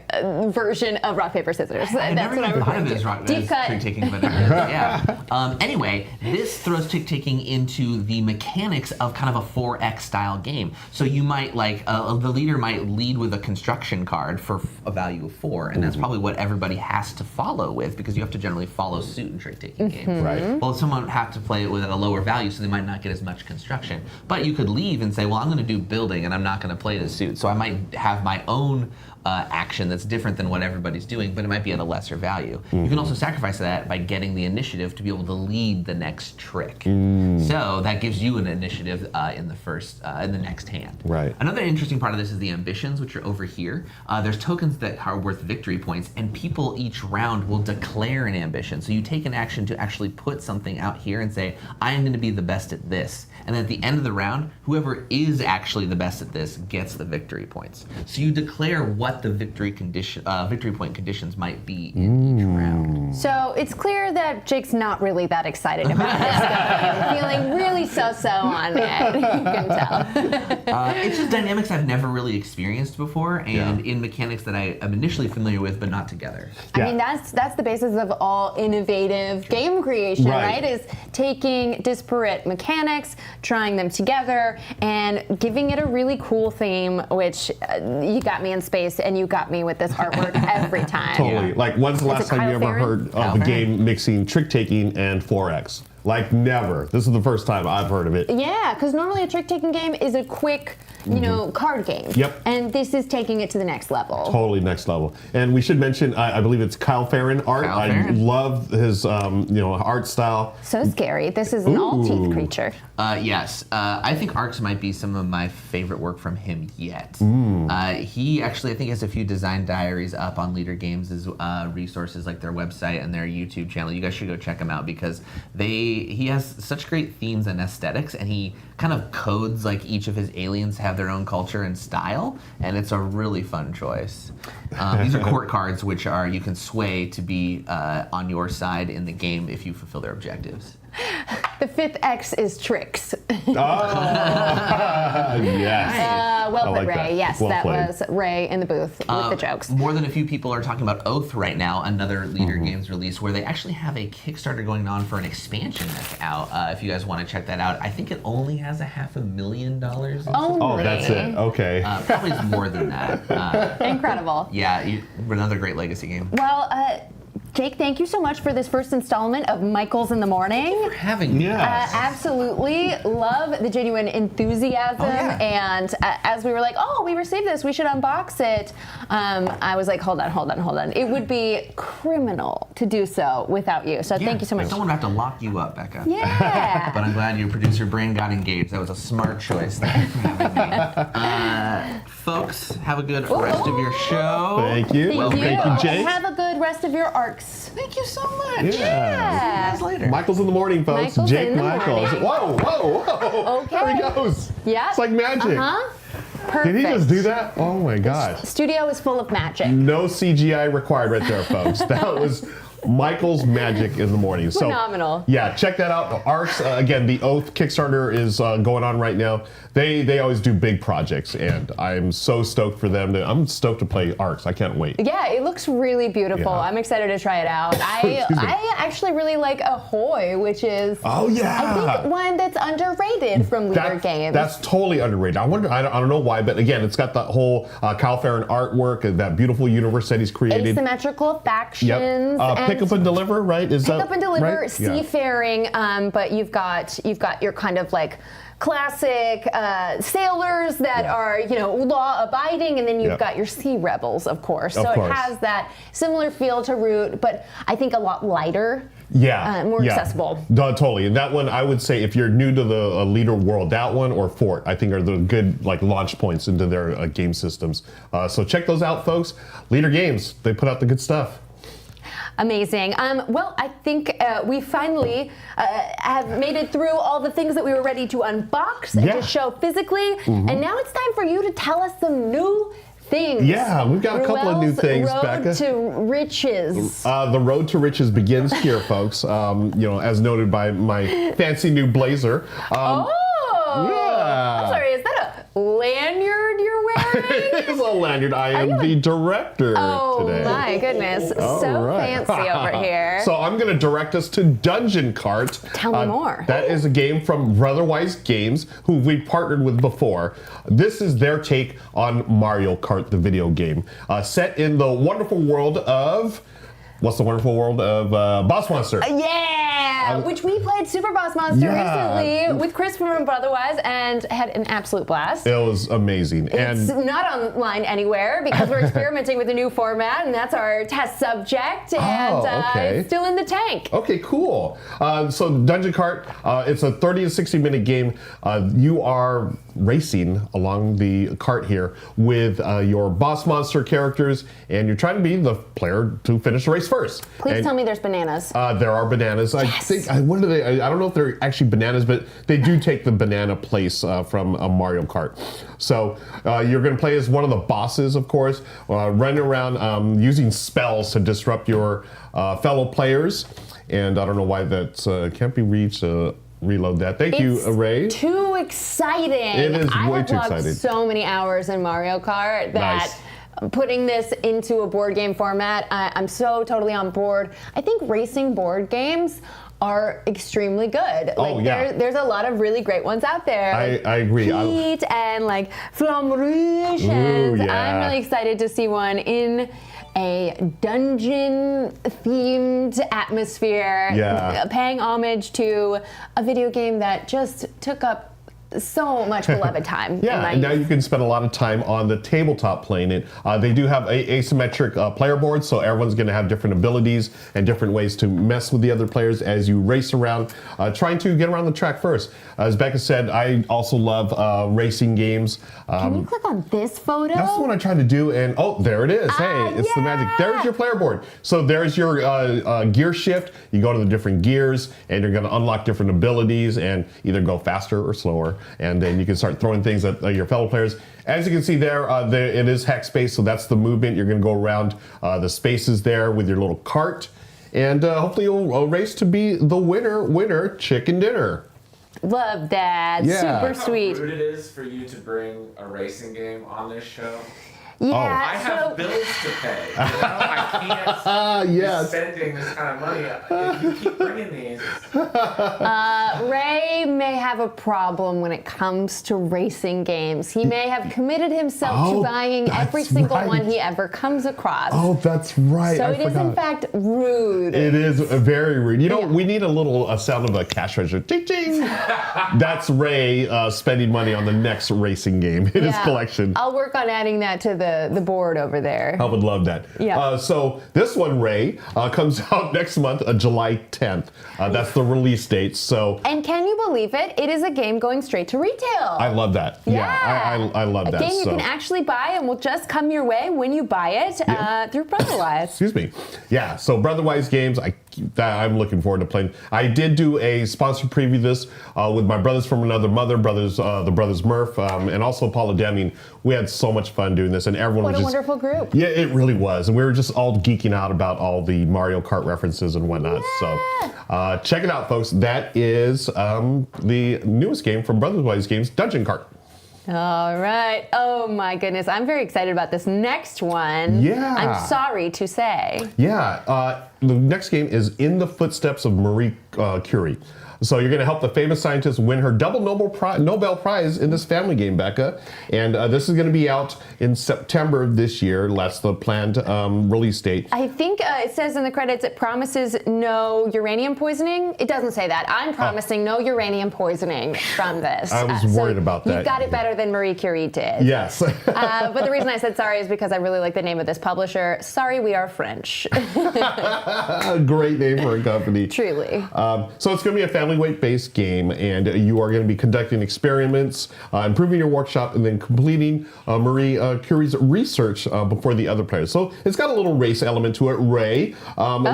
[SPEAKER 1] version of rock, paper, scissors.
[SPEAKER 4] I never even heard of this
[SPEAKER 1] Deep cut.
[SPEAKER 4] trick-taking, but yeah. Anyway, this throws trick-taking into the mechanics of kind of a 4X style game. So you might, the leader might lead with a construction card for a value of 4, and that's probably what everybody has to follow with, because you have to generally follow suit in trick-taking games.
[SPEAKER 2] Right.
[SPEAKER 4] Well, someone have to play it with at a lower value, so they might not get as much construction. But you could leave and say, well, I'm going to do building, and I'm not going to play the suit. So I might have my own action that's different than what everybody's doing, but it might be at a lesser value. You can also sacrifice that by getting the initiative to be able to lead the next trick. So that gives you an initiative in the next hand.
[SPEAKER 2] Right.
[SPEAKER 4] Another interesting part of this is the ambitions, which are over here. There's tokens that are worth victory points, and people each round will declare an ambition. So you take an action to actually put something out here and say, I am going to be the best at this. And then at the end of the round, whoever is actually the best at this gets the victory points. So you declare what the victory point conditions might be in each round.
[SPEAKER 1] So it's clear that Jake's not really that excited about this game. Feeling really so-so on it. You can tell.
[SPEAKER 4] It's just dynamics I've never really experienced before, and in mechanics that I am initially familiar with, but not together.
[SPEAKER 1] I mean, that's the basis of all innovative game creation, right? Is taking disparate mechanics, trying them together, and giving it a really cool theme, which you got me in space, and you got me with this artwork every time.
[SPEAKER 2] Totally.
[SPEAKER 4] Yeah.
[SPEAKER 2] Like, when's the last time you ever heard of a game mixing trick-taking and 4X? Like, never. This is the first time I've heard of it.
[SPEAKER 1] Yeah, because normally a trick-taking game is a quick, card game.
[SPEAKER 2] Yep.
[SPEAKER 1] And this is taking it to the next level.
[SPEAKER 2] Totally next level. And we should mention, I believe it's Kyle Farron art. I love his, art style.
[SPEAKER 1] So scary. This is an all-teeth creature.
[SPEAKER 4] Yes. I think arcs might be some of my favorite work from him yet. He actually, I think, has a few design diaries up on Leader Games' resources, like their website and their YouTube channel. You guys should go check them out, because he has such great themes and aesthetics, and he kind of codes like each of his aliens have their own culture and style, and it's a really fun choice. These are court cards, which you can sway to be on your side in the game if you fulfill their objectives.
[SPEAKER 1] The fifth X is tricks.
[SPEAKER 2] Yes.
[SPEAKER 1] Well put,
[SPEAKER 2] like
[SPEAKER 1] Ray.
[SPEAKER 2] that.
[SPEAKER 1] Yes,
[SPEAKER 2] Well
[SPEAKER 1] that
[SPEAKER 2] played.
[SPEAKER 1] was Ray in the booth with the jokes.
[SPEAKER 4] More than a few people are talking about Oath right now, another Leader Games release, where they actually have a Kickstarter going on for an expansion that's out. If you guys want to check that out, I think it only has $500,000.
[SPEAKER 2] Oh, that's it. Okay.
[SPEAKER 4] Probably more than that.
[SPEAKER 1] Incredible.
[SPEAKER 4] Yeah, another great legacy game.
[SPEAKER 1] Well, Jake, thank you so much for this first installment of Michael's in the Morning.
[SPEAKER 4] For having me.
[SPEAKER 2] Yes.
[SPEAKER 1] Absolutely love the genuine enthusiasm. And as we were like, we received this, we should unbox it. I was like, hold on. It would be criminal to do so without you. So thank you so much.
[SPEAKER 4] Someone would have to lock you up, Becca.
[SPEAKER 1] Yeah.
[SPEAKER 4] But I'm glad your producer brain got engaged. That was a smart choice. Thank you for having me. Folks, have a good rest of your show.
[SPEAKER 2] Thank you.
[SPEAKER 1] Thank
[SPEAKER 2] you, Jake.
[SPEAKER 1] Have a good rest of your arcs.
[SPEAKER 4] Thank you so much.
[SPEAKER 2] Yeah.
[SPEAKER 4] See you guys later.
[SPEAKER 2] Michael's in the morning, folks.
[SPEAKER 1] Michael's
[SPEAKER 2] Jake
[SPEAKER 1] in the
[SPEAKER 2] Michaels.
[SPEAKER 1] morning.
[SPEAKER 2] Whoa.
[SPEAKER 1] Okay.
[SPEAKER 2] There he goes.
[SPEAKER 1] Yeah.
[SPEAKER 2] It's like magic.
[SPEAKER 1] Perfect.
[SPEAKER 2] Did he just do that? Oh my gosh.
[SPEAKER 1] Studio is full of magic.
[SPEAKER 2] No CGI required right there, folks. That was Michael's magic in the morning.
[SPEAKER 1] Phenomenal.
[SPEAKER 2] So, yeah, check that out. The Arcs, again, the Oath Kickstarter is going on right now. They always do big projects, and I'm so stoked for them. I'm stoked to play Arcs. I can't wait.
[SPEAKER 1] Yeah, it looks really beautiful.
[SPEAKER 2] Yeah.
[SPEAKER 1] I'm excited to try it out. I actually really like Ahoy, which is I think one that's underrated from Leader Games.
[SPEAKER 2] That's totally underrated. I wonder. I don't know why, but again, it's got that whole Kyle Farron artwork and that beautiful universe that he's created.
[SPEAKER 1] Asymmetrical factions.
[SPEAKER 2] Yep. pick up and deliver, right? Is
[SPEAKER 1] pick
[SPEAKER 2] that
[SPEAKER 1] up and deliver,
[SPEAKER 2] right? Yeah.
[SPEAKER 1] seafaring, but you've got your kind of like classic sailors that are, law abiding, and then you've got your sea rebels, of course. So it has that similar feel to Root, but I think a lot lighter. More accessible.
[SPEAKER 2] Totally. And that one, I would say, if you're new to the Leader world, that one or Fort, I think are the good launch points into their game systems. So check those out, folks. Leader Games, they put out the good stuff.
[SPEAKER 1] Amazing. Well, I think we finally have made it through all the things that we were ready to unbox and to show physically. And now it's time for you to tell us some new things.
[SPEAKER 2] Yeah, we've got a couple of new things, Becca.
[SPEAKER 1] Road to riches.
[SPEAKER 2] The road to riches begins here, folks. As noted by my fancy new blazer.
[SPEAKER 1] I'm sorry, is that a lanyard you're wearing?
[SPEAKER 2] It is a lanyard. I am the director today.
[SPEAKER 1] Oh my goodness, fancy over here.
[SPEAKER 2] So I'm going to direct us to Dungeon Kart.
[SPEAKER 1] Tell me more.
[SPEAKER 2] That is a game from Brotherwise Games, who we've partnered with before. This is their take on Mario Kart, the video game, set in the wonderful world of... What's the wonderful world of Boss Monster?
[SPEAKER 1] Which we played Super Boss Monster recently with Chris from Brotherwise and had an absolute blast.
[SPEAKER 2] It was amazing.
[SPEAKER 1] It's not online anywhere because we're experimenting with a new format, and that's our test subject, and it's still in the tank.
[SPEAKER 2] Okay, cool. So Dungeon Kart, it's a 30 to 60 minute game. You are racing along the cart here with your Boss Monster characters, and you're trying to be the player to finish the race first.
[SPEAKER 1] Please tell me there's bananas.
[SPEAKER 2] There are bananas. I think, what are they? I don't know if they're actually bananas, but they do take the banana place from Mario Kart. So you're going to play as one of the bosses, of course, running around using spells to disrupt your fellow players. And I don't know why that can't be reached. Reload that. Thank you, Ray.
[SPEAKER 1] Too exciting.
[SPEAKER 2] It is way too exciting.
[SPEAKER 1] I have logged so many hours in Mario Kart that putting this into a board game format, I'm so totally on board. I think racing board games are extremely good. There's a lot of really great ones out there.
[SPEAKER 2] I agree.
[SPEAKER 1] Pete and Flamme Rouge, and I'm really excited to see one in a dungeon-themed atmosphere, paying homage to a video game that just took up so much beloved time.
[SPEAKER 2] And now you can spend a lot of time on the tabletop playing it. They do have asymmetric player boards, so everyone's going to have different abilities and different ways to mess with the other players as you race around, trying to get around the track first. As Becca said, I also love racing games.
[SPEAKER 1] Can you click on this photo?
[SPEAKER 2] That's what I tried to do, and there it is. Hey, it's the magic. There's your player board. So there's your gear shift. You go to the different gears, and you're going to unlock different abilities and either go faster or slower. And then you can start throwing things at your fellow players. As you can see there, it is hex space, so that's the movement. You're going to go around the spaces there with your little cart. And hopefully you'll race to be the winner, chicken dinner.
[SPEAKER 1] Love that. Super sweet.
[SPEAKER 3] How rude it is for you to bring a racing game on this show.
[SPEAKER 1] I
[SPEAKER 3] have bills to pay. I can't be spending this kind of money. If you keep bringing these.
[SPEAKER 1] Ray may have a problem when it comes to racing games. He may have committed himself to buying every single one he ever comes across.
[SPEAKER 2] Oh, that's right.
[SPEAKER 1] So it is in fact rude.
[SPEAKER 2] It is very rude. We need a little sound of a cash register. Ding, ding. That's Ray spending money on the next racing game in his collection.
[SPEAKER 1] I'll work on adding that to the board over there.
[SPEAKER 2] I would love that. So this one, Ray, comes out next month, July 10th. That's the release date.
[SPEAKER 1] And can you believe it? It is a game going straight to retail.
[SPEAKER 2] I love that. I love that.
[SPEAKER 1] A game you can actually buy and will just come your way when you buy it through Brotherwise.
[SPEAKER 2] Excuse me. Yeah, so Brotherwise Games, I'm looking forward to playing. I did do a sponsored preview of this with my brothers from another mother, the brothers Murph, and also Paula Deming. We had so much fun doing this, and everyone was
[SPEAKER 1] What a wonderful group.
[SPEAKER 2] Yeah, it really was. And we were just all geeking out about all the Mario Kart references and whatnot. So check it out, folks. That is the newest game from Brotherwise Games, Dungeon Kart.
[SPEAKER 1] All right. Oh my goodness. I'm very excited about this next one.
[SPEAKER 2] Yeah.
[SPEAKER 1] I'm sorry to say.
[SPEAKER 2] Yeah. the next game is In the Footsteps of Marie Curie. So you're going to help the famous scientist win her double Nobel Prize in this family game, Becca. And this is going to be out in September of this year. That's the planned release date.
[SPEAKER 1] I think it says in the credits it promises no uranium poisoning. It doesn't say that. I'm promising no uranium poisoning from this.
[SPEAKER 2] I was worried about that.
[SPEAKER 1] You got it better than Marie Curie did.
[SPEAKER 2] Yes.
[SPEAKER 1] But the reason I said sorry is because I really like the name of this publisher. Sorry, we are French.
[SPEAKER 2] Great name for a company.
[SPEAKER 1] Truly.
[SPEAKER 2] So it's going to be a family weight-based game, and you are going to be conducting experiments, improving your workshop, and then completing Marie Curie's research before the other players. So it's got a little race element to it, Ray.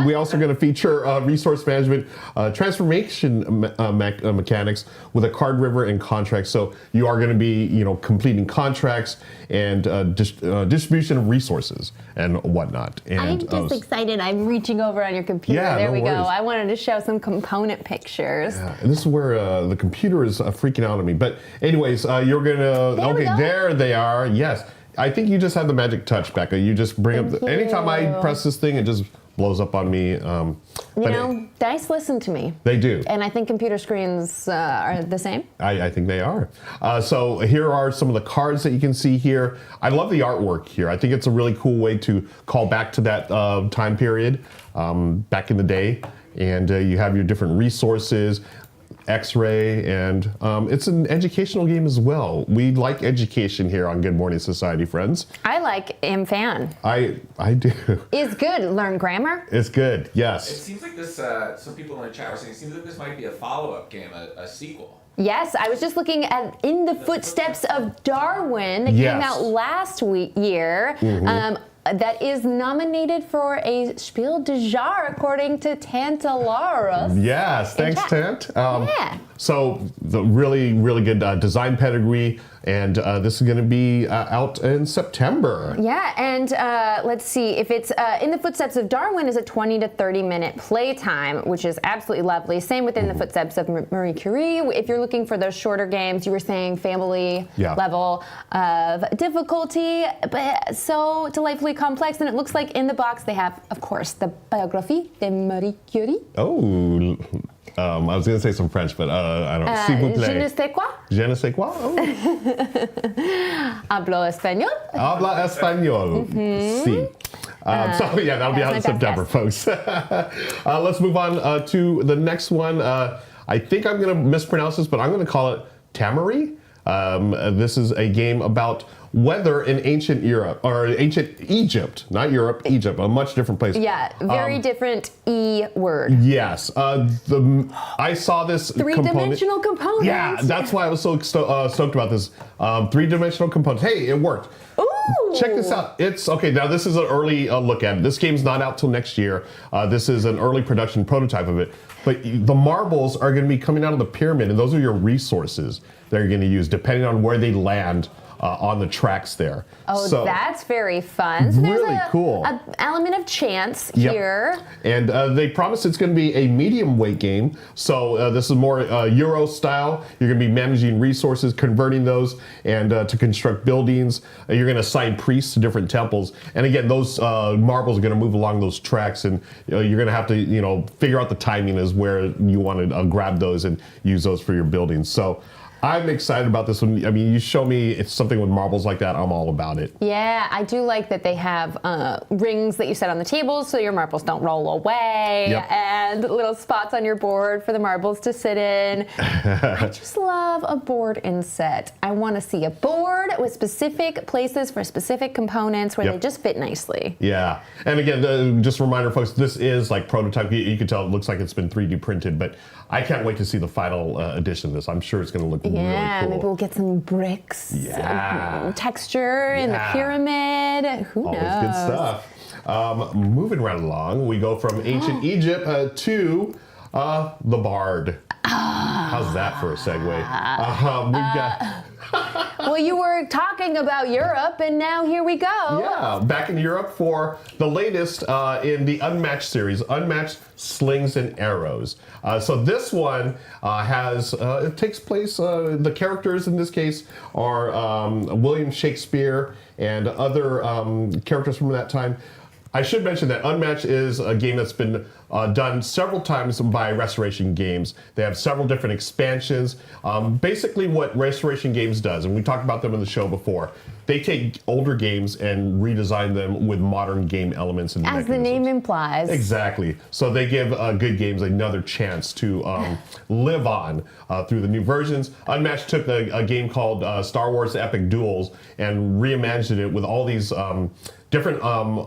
[SPEAKER 2] We also are going to feature resource management, transformation mechanics with a card river and contracts. So you are going to be, completing contracts and distribution of resources and whatnot. And
[SPEAKER 1] I'm just excited. I'm reaching over on your computer.
[SPEAKER 2] Yeah,
[SPEAKER 1] there
[SPEAKER 2] no
[SPEAKER 1] we
[SPEAKER 2] worries.
[SPEAKER 1] go. I wanted to show some component pictures.
[SPEAKER 2] Yeah, and this is where the computer is freaking out on me. But anyways, you're gonna, there they are. Yes. I think you just have the magic touch, Becca. You just bring up, anytime I press this thing, it just blows up on me.
[SPEAKER 1] Dice listen to me.
[SPEAKER 2] They do.
[SPEAKER 1] And I think computer screens are the same.
[SPEAKER 2] I think they are. So here are some of the cards that you can see here. I love the artwork here. I think it's a really cool way to call back to that time period back in the day. And you have your different resources, X-ray, and it's an educational game as well. We like education here on Good Morning Society, friends.
[SPEAKER 1] I like MFAN.
[SPEAKER 2] I do.
[SPEAKER 1] It's good. Learn grammar.
[SPEAKER 2] It's good,
[SPEAKER 3] It
[SPEAKER 2] yes.
[SPEAKER 3] seems like this, some people in the chat were saying, it seems like this might be a follow-up game, a sequel.
[SPEAKER 1] Yes, I was just looking at In the Footsteps of Darwin. It
[SPEAKER 2] Yes.
[SPEAKER 1] came out last year. That is nominated for a Spiel des Jahres, according to Tantalarus.
[SPEAKER 2] Yes, thanks, Tant.
[SPEAKER 1] Yeah.
[SPEAKER 2] So the really, really good design pedigree, and this is going to be out in September.
[SPEAKER 1] Yeah, and let's see, if it's In the Footsteps of Darwin is a 20 to 30 minute playtime, which is absolutely lovely. Same with In the Footsteps of Marie Curie. If you're looking for those shorter games, you were saying family level of difficulty, but so delightfully complex. And it looks like in the box they have, of course, the biography de Marie Curie.
[SPEAKER 2] Oh, I was going to say some French, but I don't know. S'il vous plaît.
[SPEAKER 1] Je ne sais quoi.
[SPEAKER 2] Je ne sais quoi. Oh.
[SPEAKER 1] Hablo español.
[SPEAKER 2] Habla español. Sí. So yeah, that'll be out in September, folks. Let's move on to the next one. I think I'm going to mispronounce this, but I'm going to call it Tamar. This is a game about weather in ancient Europe, or ancient Egypt, not Europe, Egypt, a much different place.
[SPEAKER 1] Yeah, very different E word.
[SPEAKER 2] Yes, I saw this
[SPEAKER 1] Three-dimensional components.
[SPEAKER 2] Yeah, that's why I was so stoked about this. Three-dimensional components. Hey, it worked.
[SPEAKER 1] Ooh.
[SPEAKER 2] Check this out. It's okay. Now this is an early look at it. This game's not out till next year. This is an early production prototype of it. But the marbles are going to be coming out of the pyramid, and those are your resources that you're going to use depending on where they land on the tracks there.
[SPEAKER 1] Oh, so, that's very fun. So
[SPEAKER 2] really
[SPEAKER 1] there's
[SPEAKER 2] cool.
[SPEAKER 1] An element of chance here.
[SPEAKER 2] And they promise it's going to be a medium weight game. So this is more Euro style. You're going to be managing resources, converting those, and to construct buildings. You're going to assign priests to different temples. And again, those marbles are going to move along those tracks, and you're going to have to figure out the timing as where you want to grab those and use those for your buildings. So I'm excited about this one. I mean, you show me it's something with marbles like that, I'm all about it.
[SPEAKER 1] Yeah, I do like that they have rings that you set on the tables so your marbles don't roll away, and little spots on your board for the marbles to sit in. I just love a board and set. I want to see a board with specific places for specific components where they just fit nicely.
[SPEAKER 2] Yeah, and again, just a reminder, folks, this is like prototype. You can tell it looks like it's been 3D printed, but I can't wait to see the final edition of this. I'm sure it's going to look really cool.
[SPEAKER 1] Maybe we'll get some bricks, texture in the pyramid. Who knows?
[SPEAKER 2] Always good stuff. Moving right along, we go from ancient Egypt to the Bard. How's that for a segue? We've got.
[SPEAKER 1] Well, you were talking about Europe, and now here we go.
[SPEAKER 2] Yeah, back in Europe for the latest in the Unmatched series, Unmatched Slings and Arrows. So this one it takes place, the characters in this case are William Shakespeare and other characters from that time. I should mention that Unmatched is a game that's been done several times by Restoration Games. They have several different expansions. Basically what Restoration Games does, and we talked about them in the show before, they take older games and redesign them with modern game elements and
[SPEAKER 1] As the name implies.
[SPEAKER 2] Exactly. So they give good games another chance to live on through the new versions. Unmatched took a game called Star Wars Epic Duels and reimagined it with all these different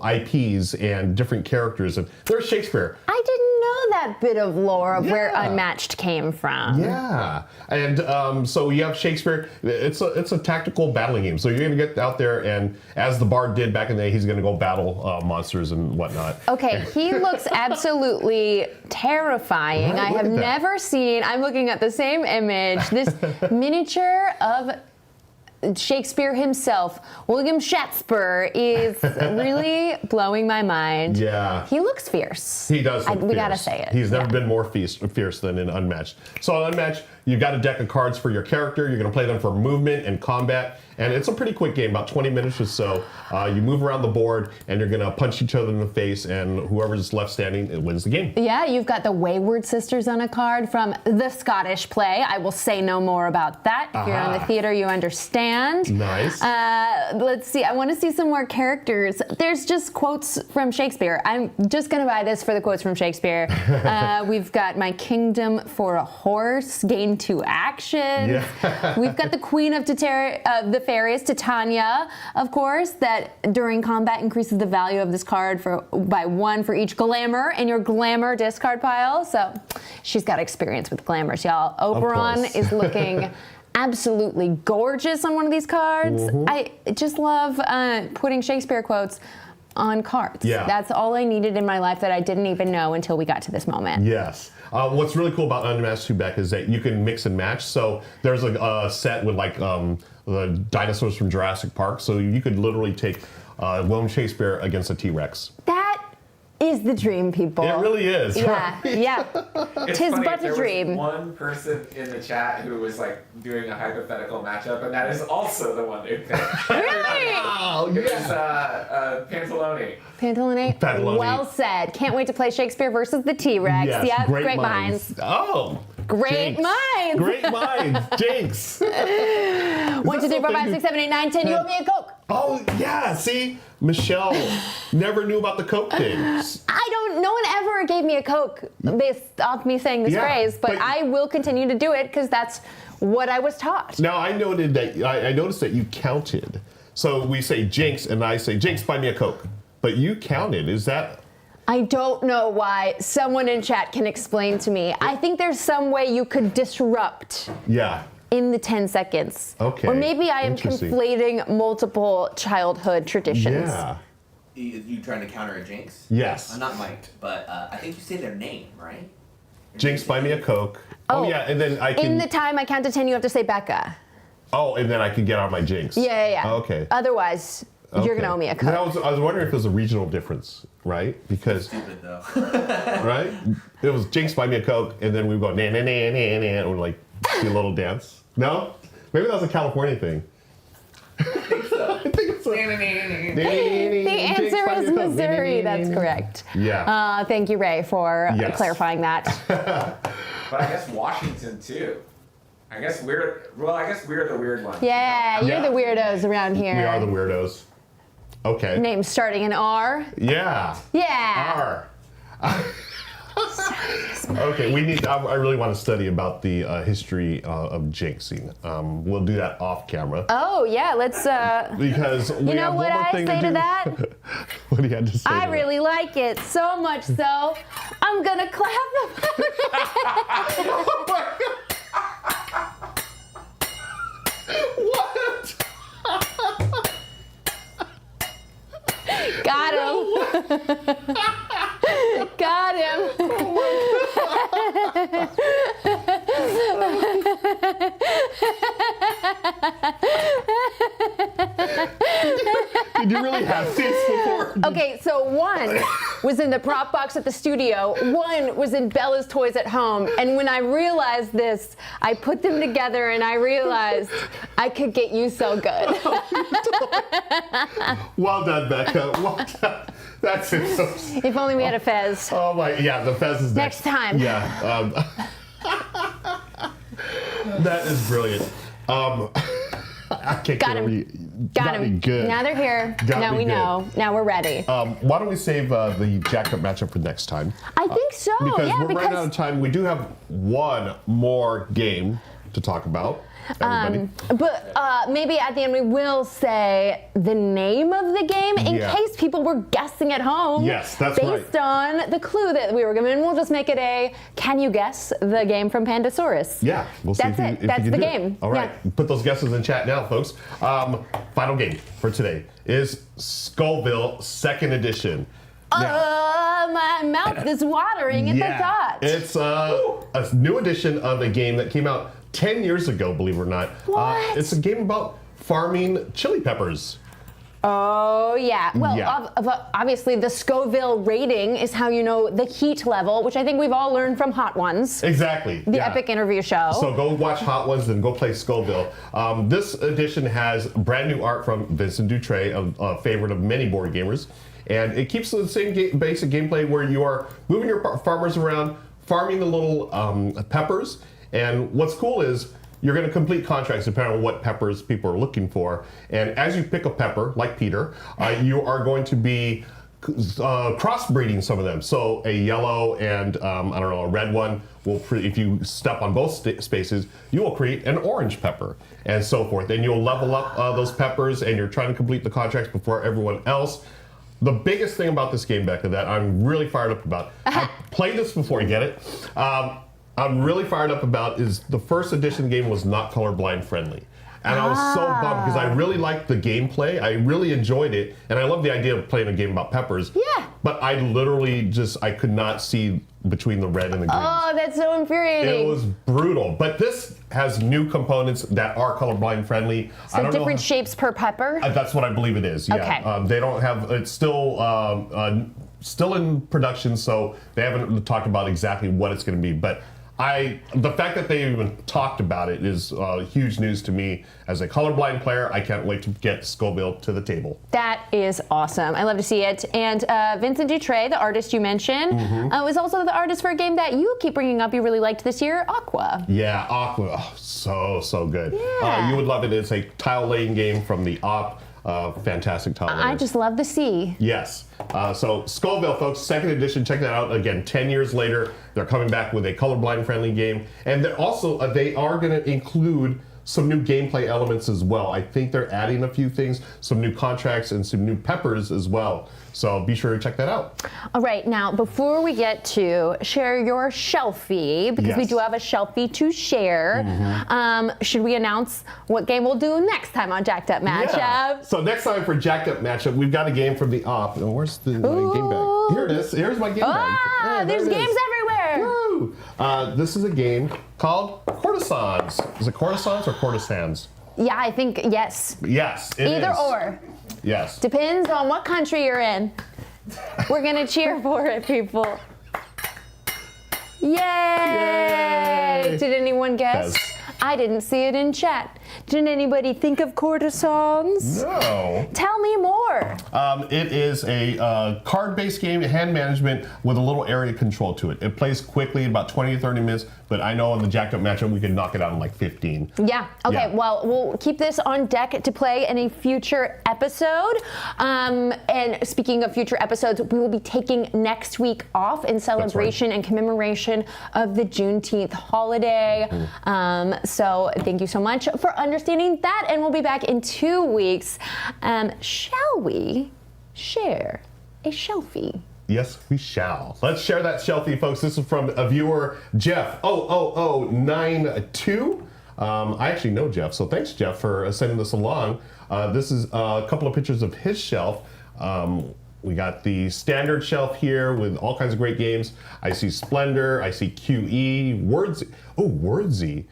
[SPEAKER 2] IPs and different characters. And there's Shakespeare.
[SPEAKER 1] I didn't know that bit of lore of where
[SPEAKER 2] Yeah.
[SPEAKER 1] Unmatched came from.
[SPEAKER 2] Yeah, and so you have Shakespeare. It's a tactical battling game. So you're gonna get out there, and as the bard did back in the day, he's gonna go battle monsters and whatnot.
[SPEAKER 1] Okay, he looks absolutely terrifying.
[SPEAKER 2] Right,
[SPEAKER 1] I
[SPEAKER 2] look
[SPEAKER 1] have
[SPEAKER 2] at that.
[SPEAKER 1] never seen, I'm looking at the same image, this miniature of Shakespeare himself, William Shakespeare, is really blowing my mind.
[SPEAKER 2] Yeah.
[SPEAKER 1] He looks fierce.
[SPEAKER 2] He does look
[SPEAKER 1] We gotta
[SPEAKER 2] fierce.
[SPEAKER 1] say it.
[SPEAKER 2] He's never
[SPEAKER 1] Yeah.
[SPEAKER 2] been more fierce than in Unmatched. So on Unmatched, you've got a deck of cards for your character. You're going to play them for movement and combat. And it's a pretty quick game, about 20 minutes or so. You move around the board, and you're going to punch each other in the face, and whoever's left standing, it wins the game.
[SPEAKER 1] Yeah, you've got the Wayward Sisters on a card from the Scottish play. I will say no more about that. If you're in the theater, you understand.
[SPEAKER 2] Nice.
[SPEAKER 1] Let's see. I want to see some more characters. There's just quotes from Shakespeare. I'm just going to buy this for the quotes from Shakespeare. We've got my kingdom for a horse, gain 2 actions.
[SPEAKER 2] Yeah.
[SPEAKER 1] We've got the Queen of the Fairies, Titania, of course, that during combat increases the value of this card by 1 for each glamour in your glamour discard pile. So she's got experience with glamours, y'all. Oberon
[SPEAKER 2] course.
[SPEAKER 1] is looking absolutely gorgeous on one of these cards. I just love putting Shakespeare quotes on cards.
[SPEAKER 2] Yeah.
[SPEAKER 1] That's all I needed in my life that I didn't even know until we got to this moment.
[SPEAKER 2] Yes. What's really cool about Unmatched 2 Becca is that you can mix and match. So there's a set with like the dinosaurs from Jurassic Park. So you could literally take William Shakespeare against a T-Rex.
[SPEAKER 1] That is the dream, people.
[SPEAKER 2] It really is.
[SPEAKER 1] Yeah, yeah.
[SPEAKER 3] It's
[SPEAKER 1] Tis
[SPEAKER 3] funny,
[SPEAKER 1] but a
[SPEAKER 3] there
[SPEAKER 1] dream.
[SPEAKER 3] was one person in the chat who was like doing a hypothetical matchup, and that is also the one who picked.
[SPEAKER 1] Really?
[SPEAKER 2] Oh,
[SPEAKER 3] It was Pantalone.
[SPEAKER 1] Pantalone. Well said. Can't wait to play Shakespeare versus the T-Rex.
[SPEAKER 2] Yes,
[SPEAKER 1] Yep, great minds.
[SPEAKER 2] Oh.
[SPEAKER 1] Great
[SPEAKER 2] Jinx.
[SPEAKER 1] minds.
[SPEAKER 2] Great minds. Jinx.
[SPEAKER 1] 1, 2, 3, 4, 5, 6, 7, 8, 9, 10. You owe me a Coke.
[SPEAKER 2] Oh, yeah. See? Michelle never knew about the Coke thing.
[SPEAKER 1] No one ever gave me a Coke based off me saying this
[SPEAKER 2] Yeah,
[SPEAKER 1] phrase, but
[SPEAKER 2] but-
[SPEAKER 1] I will continue to do it because that's what I was taught.
[SPEAKER 2] Now, I noticed that you counted. So we say Jinx, and I say, Jinx, buy me a Coke. But you counted. Is that...
[SPEAKER 1] I don't know why. Someone in chat can explain to me. I think there's some way you could disrupt
[SPEAKER 2] Yeah.
[SPEAKER 1] in the 10 seconds.
[SPEAKER 2] Okay,
[SPEAKER 1] Or maybe I am
[SPEAKER 2] interesting.
[SPEAKER 1] conflating multiple childhood traditions.
[SPEAKER 2] Yeah.
[SPEAKER 4] You trying to counter a Jinx?
[SPEAKER 2] Yes.
[SPEAKER 4] I'm not mic'd, but I think you say their name, right?
[SPEAKER 2] Jinx, buy me a Coke. Oh,
[SPEAKER 1] Oh,
[SPEAKER 2] yeah, and then I can...
[SPEAKER 1] In the time I count to 10, you have to say Becca.
[SPEAKER 2] Oh, and then I can get on my Jinx.
[SPEAKER 1] Yeah.
[SPEAKER 2] Oh, okay.
[SPEAKER 1] Otherwise, you're going to owe me a Coke.
[SPEAKER 2] I was wondering if there's a regional difference, right? Because,
[SPEAKER 4] Stupid though.
[SPEAKER 2] right? It was Jinx, buy me a Coke, and then we go, nah, nah, nah, nah, nah, and we're like, do a little dance. No? Maybe that was a California thing. I think so.
[SPEAKER 1] The answer is Missouri. That's correct.
[SPEAKER 2] Yeah.
[SPEAKER 1] Thank you, Ray, for
[SPEAKER 2] Yes.
[SPEAKER 1] clarifying that.
[SPEAKER 3] But I guess Washington too. I guess we're the weird one.
[SPEAKER 1] Yeah, you're
[SPEAKER 2] Yeah.
[SPEAKER 1] the weirdos around here.
[SPEAKER 2] We are the weirdos. Okay.
[SPEAKER 1] Names starting in R.
[SPEAKER 2] Yeah.
[SPEAKER 1] Yeah.
[SPEAKER 2] R. Okay, we need. I really want to study about the history of jinxing. We'll do that off camera
[SPEAKER 1] Oh, yeah, let's,
[SPEAKER 2] because we
[SPEAKER 1] you know
[SPEAKER 2] have
[SPEAKER 1] what
[SPEAKER 2] one more
[SPEAKER 1] I
[SPEAKER 2] thing
[SPEAKER 1] say to
[SPEAKER 2] do.
[SPEAKER 1] that?
[SPEAKER 2] What do you have to say?
[SPEAKER 1] I
[SPEAKER 2] to
[SPEAKER 1] really like it so much so, I'm gonna clap
[SPEAKER 2] What?
[SPEAKER 1] Got him. Got him.
[SPEAKER 2] Did you really have seats before?
[SPEAKER 1] Okay, so one was in the prop box at the studio, one was in Bella's toys at home, and when I realized this, I put them together and I realized I could get you so good.
[SPEAKER 2] Well done, Becca. Well done. That's it.
[SPEAKER 1] If only we had a Fez.
[SPEAKER 2] Oh my, yeah, the Fez is
[SPEAKER 1] Next time.
[SPEAKER 2] Yeah. That is brilliant. I can't
[SPEAKER 1] Got
[SPEAKER 2] get
[SPEAKER 1] him. Got him.
[SPEAKER 2] Good.
[SPEAKER 1] Now they're here.
[SPEAKER 2] Got
[SPEAKER 1] now
[SPEAKER 2] me
[SPEAKER 1] we
[SPEAKER 2] good.
[SPEAKER 1] know. Now we're ready.
[SPEAKER 2] Why don't we save the jacked up matchup for next time?
[SPEAKER 1] I think so.
[SPEAKER 2] Because
[SPEAKER 1] yeah,
[SPEAKER 2] we're running out of time. We do have one more game to talk about. Everybody.
[SPEAKER 1] But maybe at the end we will say the name of the game in case people were guessing at home.
[SPEAKER 2] Yes, that's right.
[SPEAKER 1] Based on the clue that we were given. We'll just make it a can you guess the game from Pandasaurus.
[SPEAKER 2] Yeah, we'll see
[SPEAKER 1] That's
[SPEAKER 2] if you,
[SPEAKER 1] it.
[SPEAKER 2] if
[SPEAKER 1] That's
[SPEAKER 2] you
[SPEAKER 1] the
[SPEAKER 2] can do
[SPEAKER 1] game.
[SPEAKER 2] It. All right, put those guesses in chat now, folks. Final game for today is Scoville 2nd edition.
[SPEAKER 1] My mouth is watering at the thought.
[SPEAKER 2] It's a new edition of a game that came out 10 years ago, believe it or not.
[SPEAKER 1] What?
[SPEAKER 2] It's a game about farming chili peppers.
[SPEAKER 1] Oh, yeah. Well, obviously, the Scoville rating is how you know the heat level, which I think we've all learned from Hot Ones.
[SPEAKER 2] Exactly.
[SPEAKER 1] The epic interview show.
[SPEAKER 2] So go watch Hot Ones, then go play Scoville. This edition has brand new art from Vincent Dutray, a favorite of many board gamers. And it keeps the same basic gameplay where you are moving your farmers around, farming the little peppers. And what's cool is you're going to complete contracts depending on what peppers people are looking for. And as you pick a pepper, like Peter, you are going to be crossbreeding some of them. So a yellow and, a red one will, if you step on both spaces, you will create an orange pepper and so forth. And you'll level up those peppers and you're trying to complete the contracts before everyone else. The biggest thing about this game, Becca, that I'm really fired up about, I played this before, you get it? I'm really fired up about is the first edition game was not colorblind friendly. And I was so bummed because I really liked the gameplay. I really enjoyed it. And I love the idea of playing a game about peppers.
[SPEAKER 1] Yeah.
[SPEAKER 2] But I literally I could not see between the red and the green.
[SPEAKER 1] Oh, that's so infuriating.
[SPEAKER 2] It was brutal. But this has new components that are colorblind friendly.
[SPEAKER 1] So different shapes per pepper?
[SPEAKER 2] That's what I believe it is, yeah.
[SPEAKER 1] Okay.
[SPEAKER 2] They don't have, it's still in production, so they haven't talked about exactly what it's going to be. But the fact that they even talked about it is huge news to me. As a colorblind player, I can't wait to get Scoville to the table.
[SPEAKER 1] That is awesome. I love to see it. And Vincent Dutray, the artist you mentioned, was also the artist for a game that you keep bringing up you really liked this year, Aqua.
[SPEAKER 2] Yeah, Aqua. Oh, so good.
[SPEAKER 1] Yeah.
[SPEAKER 2] You would love it. It's a tile laying game from the Op. Fantastic tile layers.
[SPEAKER 1] I just love the sea.
[SPEAKER 2] Yes. So Scoville, folks, 2nd edition. Check that out. Again, 10 years later, they're coming back with a colorblind friendly game. And they're also, they are going to include some new gameplay elements as well. I think they're adding a few things, some new contracts and some new peppers as well. So be sure to check that out.
[SPEAKER 1] All right, now before we get to share your shelfie, because we do have a shelfie to share, should we announce what game we'll do next time on Jacked Up Matchup?
[SPEAKER 2] Yeah. So next time for Jacked Up Matchup, we've got a game from the Op. Oh, where's the my game bag? Here it is. Here's my game bag. Hey,
[SPEAKER 1] there's games everywhere.
[SPEAKER 2] Woo! This is a game called Courtesans. Is it Courtesans or Courtesans?
[SPEAKER 1] Yeah, I think yes.
[SPEAKER 2] Yes, it is.
[SPEAKER 1] Either or.
[SPEAKER 2] Yes.
[SPEAKER 1] Depends on what country you're in. We're gonna cheer for it, people. Yay!
[SPEAKER 2] Yay!
[SPEAKER 1] Did anyone guess?
[SPEAKER 2] Yes.
[SPEAKER 1] I didn't see it in chat. Didn't anybody think of Courtesans?
[SPEAKER 2] No.
[SPEAKER 1] Tell me more.
[SPEAKER 2] It is a card-based game, hand management with a little area control to it. It plays quickly, about 20 to 30 minutes, but I know in the Jacked Up Matchup we could knock it out in like 15.
[SPEAKER 1] Yeah, okay,
[SPEAKER 2] Yeah.
[SPEAKER 1] well, we'll keep this on deck to play in a future episode. And speaking of future episodes, we will be taking next week off in celebration and commemoration of the Juneteenth holiday. So thank you so much for understanding that, and we'll be back in 2 weeks. Shall we share a shelfie?
[SPEAKER 2] Yes, we shall. Let's share that shelfie, folks. This is from a viewer, Jeff 00092. I actually know Jeff, so thanks, Jeff, for sending this along. This is a couple of pictures of his shelf. We got the standard shelf here with all kinds of great games. I see Splendor, I see QE, Wordsy. Oh, Wordsy.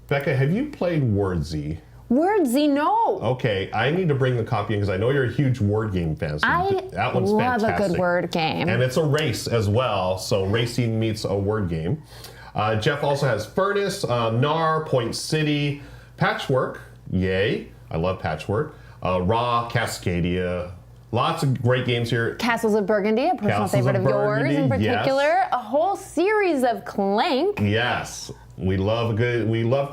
[SPEAKER 2] Becca, have you played Wordsy?
[SPEAKER 1] Wordsy, no.
[SPEAKER 2] Okay, I need to bring the copy in because I know you're a huge word game fan. So that one's
[SPEAKER 1] love
[SPEAKER 2] fantastic.
[SPEAKER 1] a good word game.
[SPEAKER 2] And it's a race as well, so racing meets a word game. Jeff also has Furnace, Nar, Point City, Patchwork, yay, I love Patchwork, Raw, Cascadia, Lots of great games here.
[SPEAKER 1] Castles of Burgundy, a personal
[SPEAKER 2] Castles
[SPEAKER 1] favorite
[SPEAKER 2] of
[SPEAKER 1] of yours in
[SPEAKER 2] Burgundy,
[SPEAKER 1] particular.
[SPEAKER 2] yes.
[SPEAKER 1] A whole series of Clank.
[SPEAKER 2] Yes. We love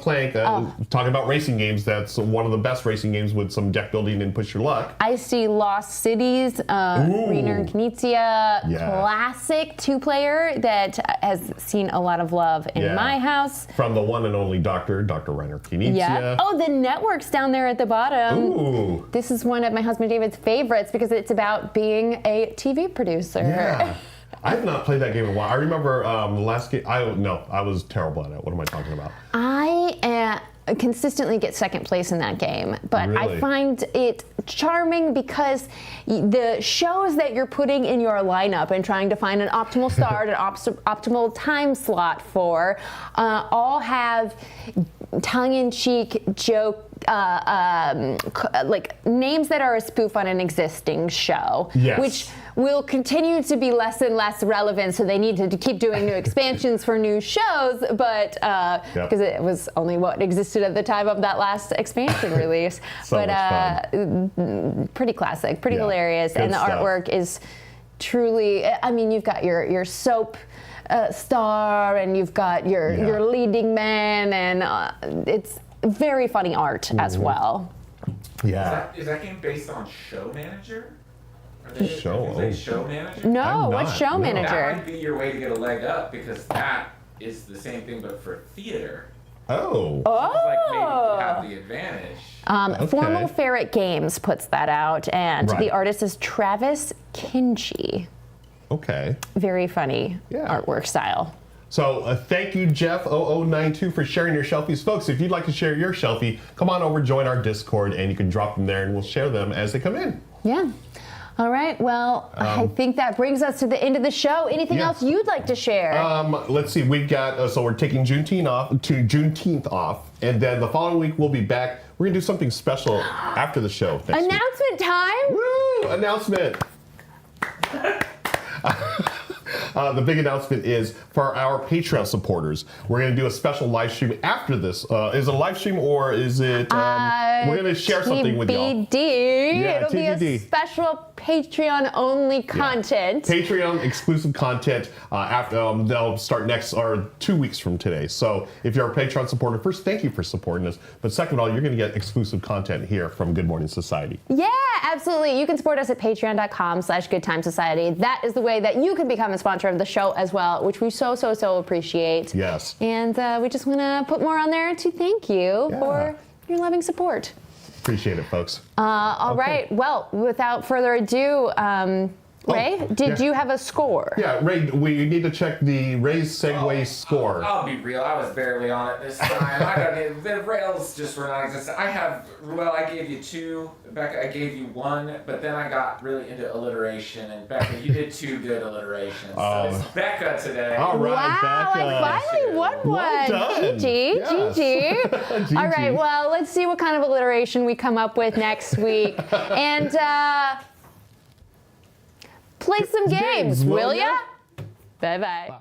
[SPEAKER 2] Clank. Talking about racing games, that's one of the best racing games with some deck building and push your luck.
[SPEAKER 1] I see Lost Cities, Reiner and Knizia,
[SPEAKER 2] Yeah.
[SPEAKER 1] classic 2-player that has seen a lot of love in my house.
[SPEAKER 2] From the one and only Dr. Reiner Knizia.
[SPEAKER 1] Yeah. Oh, the network's down there at the bottom.
[SPEAKER 2] Ooh.
[SPEAKER 1] This is one of my husband David's favorites because it's about being a TV producer.
[SPEAKER 2] Yeah. I have not played that game in a while. I remember the last game. I was terrible at it. What am I talking about?
[SPEAKER 1] I consistently get second place in that game, but I
[SPEAKER 2] Really?
[SPEAKER 1] find it charming because the shows that you're putting in your lineup and trying to find an optimal start, an optimal time slot for, all have tongue-in-cheek joke. Like names that are a spoof on an existing show,
[SPEAKER 2] Yes.
[SPEAKER 1] which will continue to be less and less relevant. So they need to keep doing new expansions for new shows, but because it was only what existed at the time of that last expansion release.
[SPEAKER 2] So
[SPEAKER 1] but
[SPEAKER 2] much fun.
[SPEAKER 1] Pretty classic, pretty
[SPEAKER 2] Yeah.
[SPEAKER 1] hilarious,
[SPEAKER 2] Good
[SPEAKER 1] and the
[SPEAKER 2] stuff.
[SPEAKER 1] artwork is truly. I mean, you've got your soap. Star, and you've got your leading man, and it's very funny art as well.
[SPEAKER 2] Yeah.
[SPEAKER 3] Is that game based on Show Manager? Are they
[SPEAKER 2] Show?
[SPEAKER 3] Is it Show Manager?
[SPEAKER 1] No,
[SPEAKER 2] I'm
[SPEAKER 1] what's
[SPEAKER 2] not,
[SPEAKER 1] Show
[SPEAKER 2] no.
[SPEAKER 1] Manager?
[SPEAKER 3] That might be your way to get a leg up because that is the same thing but for theater.
[SPEAKER 2] Oh.
[SPEAKER 3] It's like maybe you have the advantage.
[SPEAKER 2] Okay.
[SPEAKER 1] Formal Ferret Games puts that out, and
[SPEAKER 2] Right.
[SPEAKER 1] the artist is Travis Kinchy.
[SPEAKER 2] Okay.
[SPEAKER 1] Very funny
[SPEAKER 2] Yeah.
[SPEAKER 1] artwork style.
[SPEAKER 2] So thank you, Jeff0092, for sharing your shelfies. Folks, if you'd like to share your shelfie, come on over, join our Discord, and you can drop them there, and we'll share them as they come in.
[SPEAKER 1] Yeah. All right. Well, I think that brings us to the end of the show. Anything
[SPEAKER 2] Yeah.
[SPEAKER 1] else you'd like to share?
[SPEAKER 2] Let's see. We've got so we're taking Juneteenth off, and then the following week we'll be back. We're gonna do something special after the show. Next week.
[SPEAKER 1] Announcement time.
[SPEAKER 2] Woo! Announcement. The big announcement is for our Patreon supporters. We're going to do a special live stream after this. Is it a live stream or is it? We're going to share something with y'all.
[SPEAKER 1] TBD.
[SPEAKER 2] Yeah,
[SPEAKER 1] It'll be
[SPEAKER 2] TBD.
[SPEAKER 1] a special Patreon-only content.
[SPEAKER 2] Patreon exclusive content after they'll start next or 2 weeks from today. So if you're a Patreon supporter, first thank you for supporting us. But second of all, you're going to get exclusive content here from Good Morning Society.
[SPEAKER 1] Yeah, absolutely. You can support us at patreon.com/goodtimesociety. That is the way that you can become a sponsor of the show as well, which we so appreciate.
[SPEAKER 2] Yes.
[SPEAKER 1] And we just want to put more on there to thank you for your loving support.
[SPEAKER 2] Appreciate it, folks.
[SPEAKER 1] All right. Well, without further ado, Ray, did you have a score?
[SPEAKER 2] Yeah, Ray, we need to check the Ray's Segway score.
[SPEAKER 3] I'll be real. I was barely on it this time. I don't need, the rails just were non-existent. I have Ruel. I gave you 2. Becca, I gave you 1. But then I got really into alliteration, and Becca, you did 2 good alliterations. So it's Becca today.
[SPEAKER 2] All right,
[SPEAKER 1] Wow,
[SPEAKER 2] Becca.
[SPEAKER 1] I finally won one.
[SPEAKER 2] Well done.
[SPEAKER 1] GG,
[SPEAKER 2] Yes.
[SPEAKER 1] GG. All right, well, let's see what kind of alliteration we come up with next week. And play some games, will ya? Bye-bye.
[SPEAKER 2] Bye.